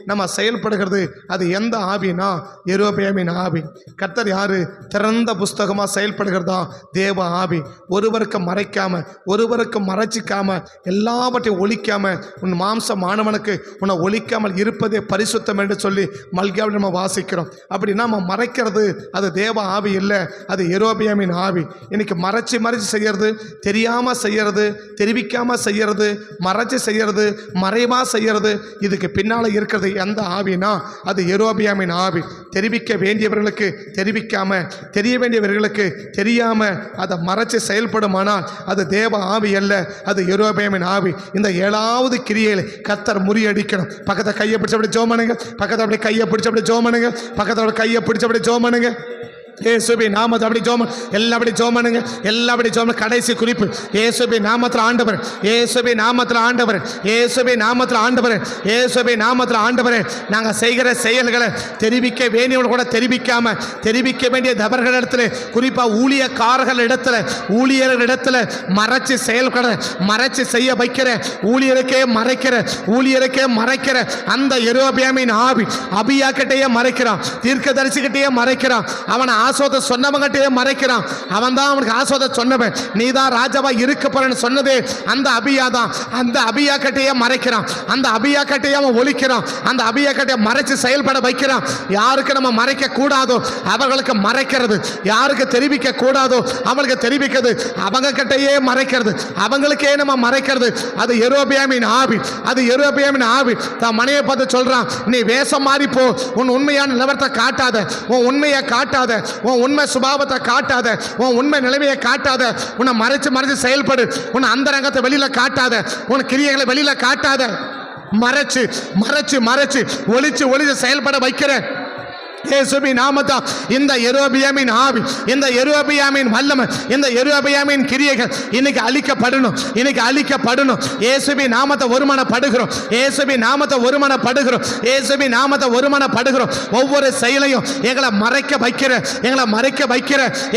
நம்ம செயல்படுகிறது. அது எந்த ஆவினா? யெரொபெயாமின் ஆவி. கர்த்தர் யாரு? திறந்த புஸ்தகமாக செயல்படுகிறதா தேவ ஆவி. ஒருவருக்கு மறைக்காம, ஒருவருக்கு மறைச்சிக்காம, எல்லாவற்றையும் ஒழிக்காம, உன் மாம்சமானவனுக்கு உன்னை ஒழிக்காமல் இருப்பதே பரிசுத்தம் என்று சொல்லி மல்கியாவில் நம்ம வாசிக்கிறோம். அப்படி நம்ம மறைக்கிறது அது தேவ ஆவி இல்லை, அது யெரொபெயாமின் ஆவி. இன்னைக்கு மறைச்சு செய்யறது, தெரியாம செய்யறது, தெரிவிக்காம செய்யறது, மறைச்சு செய்யறது, மறைவா செய்யறது, இதுக்கு பின்னால இருக்கிறது எந்த ஆவினா? அது யெரொபெயாமின் ஆவி. தெரிவிக்க வேண்டியவர்களுக்கு தெரிவிக்காம, தெரிய வேண்டியவர்களுக்கு தெரியாம அதை மறைச்சு செயல்படுமானால் அது தேவ ஆவி அல்ல, அது யெரொபெயாமின் ஆவி. இந்த 7வது கிரியையை கர்த்தர் முறியடிக்கணும். பக்கத்தை கையை பிடிச்ச அப்படி ஜெபம் பண்ணுங்க. பக்கத்தை அப்படி கையை பிடிச்ச அப்படி ஜெபம் பண்ணுங்க. பக்கத்தோட கையை பிடிச்ச அப்படி ஜெபம் பண்ணுங்க. இயேசுவின் நாமத்தை அப்படி ஜெபம், எல்லாம் அப்படி ஜெபம் பண்ணுங்க. எல்லாம் அப்படி ஜெபம். கடைசி குறிப்பு, இயேசுவின் நாமத்தில் ஆண்டவர், இயேசுவின் நாமத்தில் ஆண்டவர், இயேசுவின் நாமத்தில் ஆண்டவர், இயேசுவின் நாமத்தில் ஆண்டவர். நாங்கள் செய்கிற செயல்களை தெரிவிக்க வேண்டியவர்கள் கூட தெரிவிக்காம, தெரிவிக்க வேண்டிய நபர்களிடத்துல, குறிப்பாக ஊழியக்காரர்கள் இடத்துல, ஊழியர்களிடத்துல மறைச்சு செயல்பட, மறைச்சு செய்ய வைக்கிற, ஊழியருக்கே மறைக்கிற அந்த யெரொபெயாமின் ஆவி அபியா கிட்டையே மறைக்கிறான், தீர்க்கதரிசிகிட்டையே மறைக்கிறான், அவனை ஆசோத சொன்னவங்கிட்டே மறைக்கிறான். அவன் தான் அவனுக்கு ஆசோத சொன்னவன். நீ தான் ராஜாவா இருக்க போறன்னு சொன்னதே அந்த அபியா தான். அந்த அபியா கட்டையே மறைக்கிறான், அந்த அபியா கட்டையே அவன் ஒழிக்கிறான், அந்த அபியா கட்டையை மறைச்சு செயல்பட வைக்கிறான். யாருக்கு நம்ம மறைக்க கூடாதோ அவர்களுக்கு மறைக்கிறது, யாருக்கு தெரிவிக்க கூடாதோ அவங்களுக்கு தெரிவிக்கிறது, அவங்க கிட்டையே மறைக்கிறது, அவங்களுக்கே நம்ம மறைக்கிறது. அது யெரொபெயாமின் ஆவி, அது யெரொபெயாமின் ஆவி. தான் மனையை பார்த்து சொல்றான், நீ வேஷம் மாறி போ, உன் உண்மையான நிலவரத்தை காட்டாத, உன் உண்மையை காட்டாத, உன் உண்மை சுபாவத்தை காட்டாத, உன் உண்மை நிலைமையை காட்டாத, உன்னை மறைச்சு செயல்படு, உன் அந்தரங்கத்தை வெளியில காட்டாத, உன் கிரியைகளை வெளியில காட்டாத, மறைச்சு ஒளிச்சு செயல்பட வைக்கிற இயேசுவின் நாமத்தா இந்த யெரொபெயாமின் ஆவி, இந்த யெரொபெயாமின் வல்லமை, இந்த யெரொபெயாமின் கிரியைகள் இன்னைக்கு அழிக்கப்படணும், இன்னைக்கு அழிக்கப்படணும். இயேசுவின் நாமத்தை ஒருமனப்படுகிறோம், இயேசுவின் நாமத்தை ஒருமனப்படுகிறோம், இயேசுவின் நாமத்தை ஒருமனப்படுகிறோம். ஒவ்வொரு செயலையும் எங்களை மறைக்க வைக்கிற,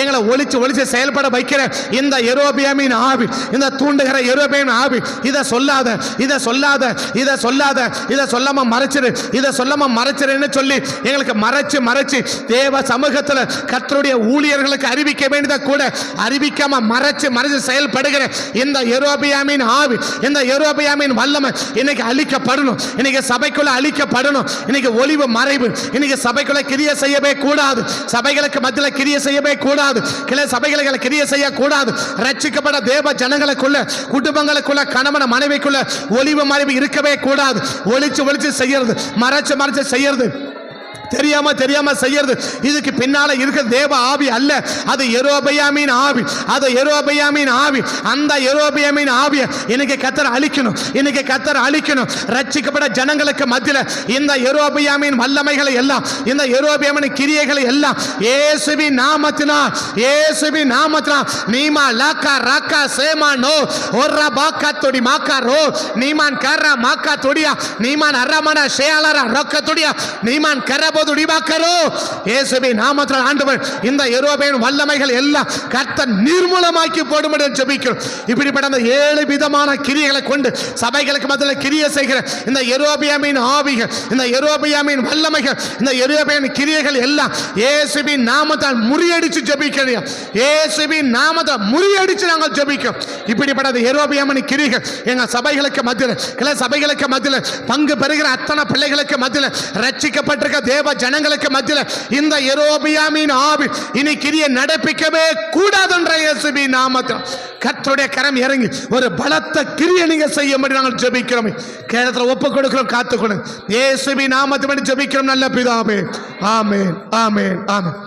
எங்களை ஒளிச்சு செயல்பட வைக்கிற இந்த யெரொபெயாமின் ஆவி, இந்த தூண்டுகிற யெரொபெயாமின் ஆவி, இதை சொல்லாம மறைச்சிரு, இதை சொல்லாம மறைச்சிருன்னு சொல்லி எங்களுக்கு மறைச்சு மறைச்சு தேவ சமூகத்தில் கர்த்தருடைய ஊழியர்களுக்கு அறிவிக்க வேண்டியதை கூட அறிவிக்காம மறைச்சு செயல்படுகிற இந்த யெரொபெயாமின் ஆவி, இந்த யெரொபெயாமின் வல்லமை இன்னைக்கு அழிக்கப்படணும். இன்னைக்கு சபைக்குள்ள அழிக்கப்படணும். இன்னைக்கு ஒளிவு மறைவு இன்னைக்கு சபைக்குள்ள கிரியை செய்யவே கூடாது. சபைகளுக்கு மத்தியில் கிரியை செய்யவே கூடாது. கிளை சபைகளை கிரியை செய்யக்கூடாது. ரட்சிக்கப்பட்ட தேவ ஜனங்களுக்குள்ள, குடும்பங்களுக்குள்ள, கணவன் மனைவிக்குள்ள ஒளிவு மறைவு இருக்கவே கூடாது. ஒளிச்சு செய்யறது, மறைச்சு செய்யறது, தெரியாம செய்யறது, இதுக்கு பின்னால இருக்க தேவ ஆவி அல்ல, அது யெரொபெயாமின் ஆவி. அது யெரொபெயாமின் ஆவி. அந்த யெரொபெயாமின் ஆவியை இன்னைக்கு கர்த்தர் அழிக்கணும். ரட்சிக்கப்பட்ட ஜனங்களுக்கு மத்தியில் இந்த யெரொபெயாமின் வல்லமைகளை எல்லாம், இந்த யெரொபெயாமின் கிரியைகளை எல்லாம் இயேசுவின் நாமத்தினால் நீமா லாக்கா ராக்கா சேமா நோ ஒர்ரா பாக்கா தொடி மாக்கா ரோ நீமான் கர்ரா மாக்கா தொடியா நீமான் அரமன ஷேலரா ரொக்க தொடியா நீமான் கர இயேசுவின் நாமத்தில் ஆண்டவர் இந்த யெரொபெயாமின் வல்லமைகள் எல்லாம் கர்த்தர் நிர்மூலமாக்கி போடும்படி ஜெபிக்கிறோம். இப்படிப்பட்ட அந்த 7 விதமான கிரியைகளை கொண்டு சபைகளுக்கு மத்தியில் கிரியை செய்கிற இந்த யெரொபெயாமின் ஆவிகள், இந்த யெரொபெயாமின் வல்லமைகள், இந்த யெரொபெயாமின் கிரியைகள் எல்லாம் இயேசுவின் நாமத்தால் முறியடிச்சு ஜெபிக்கிறோம். இயேசுவின் நாமத்தால் முறியடிச்சு நாங்கள் ஜெபிக்கிறோம். இப்படிப்பட்ட யெரொபெயாமின் கிரியைகள் எங்கள் சபைகளுக்கு மத்தியில், கிளை சபைகளுக்கு மத்தியில் பங்கு பெறுகிற அத்தனை பிள்ளைகளுக்கு மத்தியில், ரட்சிக்கப்பட்டிருக்க தேவ ஜனங்களுக்கு மத்தியில் இந்த யெரொபெயாமின் ஆவி இனி கிரியை நடப்பிக்கவே கூடாதுன்ற இயேசுவின் நாமத்தில் கர்த்தருடைய கரம் இறங்கி ஒரு பலத்த கிரியை நீங்க செய்யும்படி நாங்கள் ஜெபிக்கிறோம். கேரளத்தில் ஒப்பு கொடுக்கிறோம், காத்துக்கொள்ளுங்க. இயேசுவின் நாமத்தில் ஜெபிக்கிறோம் நல்ல பிதாவே. ஆமென், ஆமென், ஆமென்.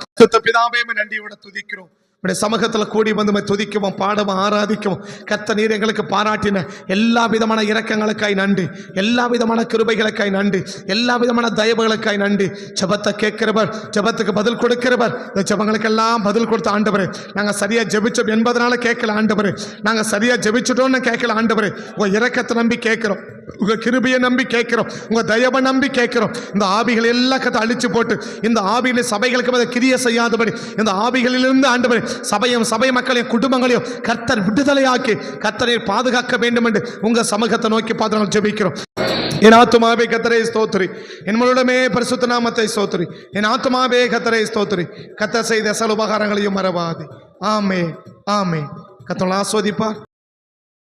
பிதாவே நன்றியோட துதிக்கிறோம். சமூகத்தில் கூடி வந்து துதிக்கவும், பாடவும், ஆராதிக்கவும் கர்த்தர் நீர் எங்களுக்கு பாராட்டின எல்லா விதமான இரக்கங்களுக்காய் நன்றி, எல்லா விதமான கிருபைகளுக்காய் நன்றி, எல்லா விதமான தயவுகளுக்காய் நன்றி. ஜெபத்தை கேட்கிறவர், ஜெபத்துக்கு பதில் கொடுக்கிறவர், இந்த ஜெபங்களுக்கெல்லாம் பதில் கொடுத்த ஆண்டவரே, நாங்கள் சரியா ஜெபிச்சோம் என்பதனால கேட்கல ஆண்டவரே, நாங்கள் சரியா ஜெபிச்சிட்டோம்னு கேட்கல ஆண்டவரே. உங்க இரக்கத்தை நம்பி கேட்கிறோம், உங்க கிருபையை நம்பி கேட்கிறோம், உங்க தயவை நம்பி கேட்கிறோம். இந்த ஆவிகள் எல்லாம் கத்தை அழிச்சு போட்டு இந்த ஆவிகளை சபைகளுக்கு கிரியை செய்யாதபடி இந்த ஆவிகளிலிருந்து ஆண்டவரே சபை மக்களையும் குடும்பங்களையும் கர்த்தர் விடுதலையாக்கி கர்த்தரை பாதுகாக்க வேண்டும் என்று உங்க சமூகத்தை நோக்கி பார்த்து நாங்கள் ஜெபிக்கிறோம். என் ஆத்துமாவே கர்த்தரை ஸ்தோத்திரி, என் முழுமே பரிசுத்த நாமத்தை ஸ்தோத்திரி. என் ஆத்துமாவே கர்த்தரை ஸ்தோத்திரி, கர்த்தர் செய்த சகல உபகாரங்களையும் மறவாதே. ஆமென், ஆமென். கர்த்தர் ஆசீர்வதிப்பார்.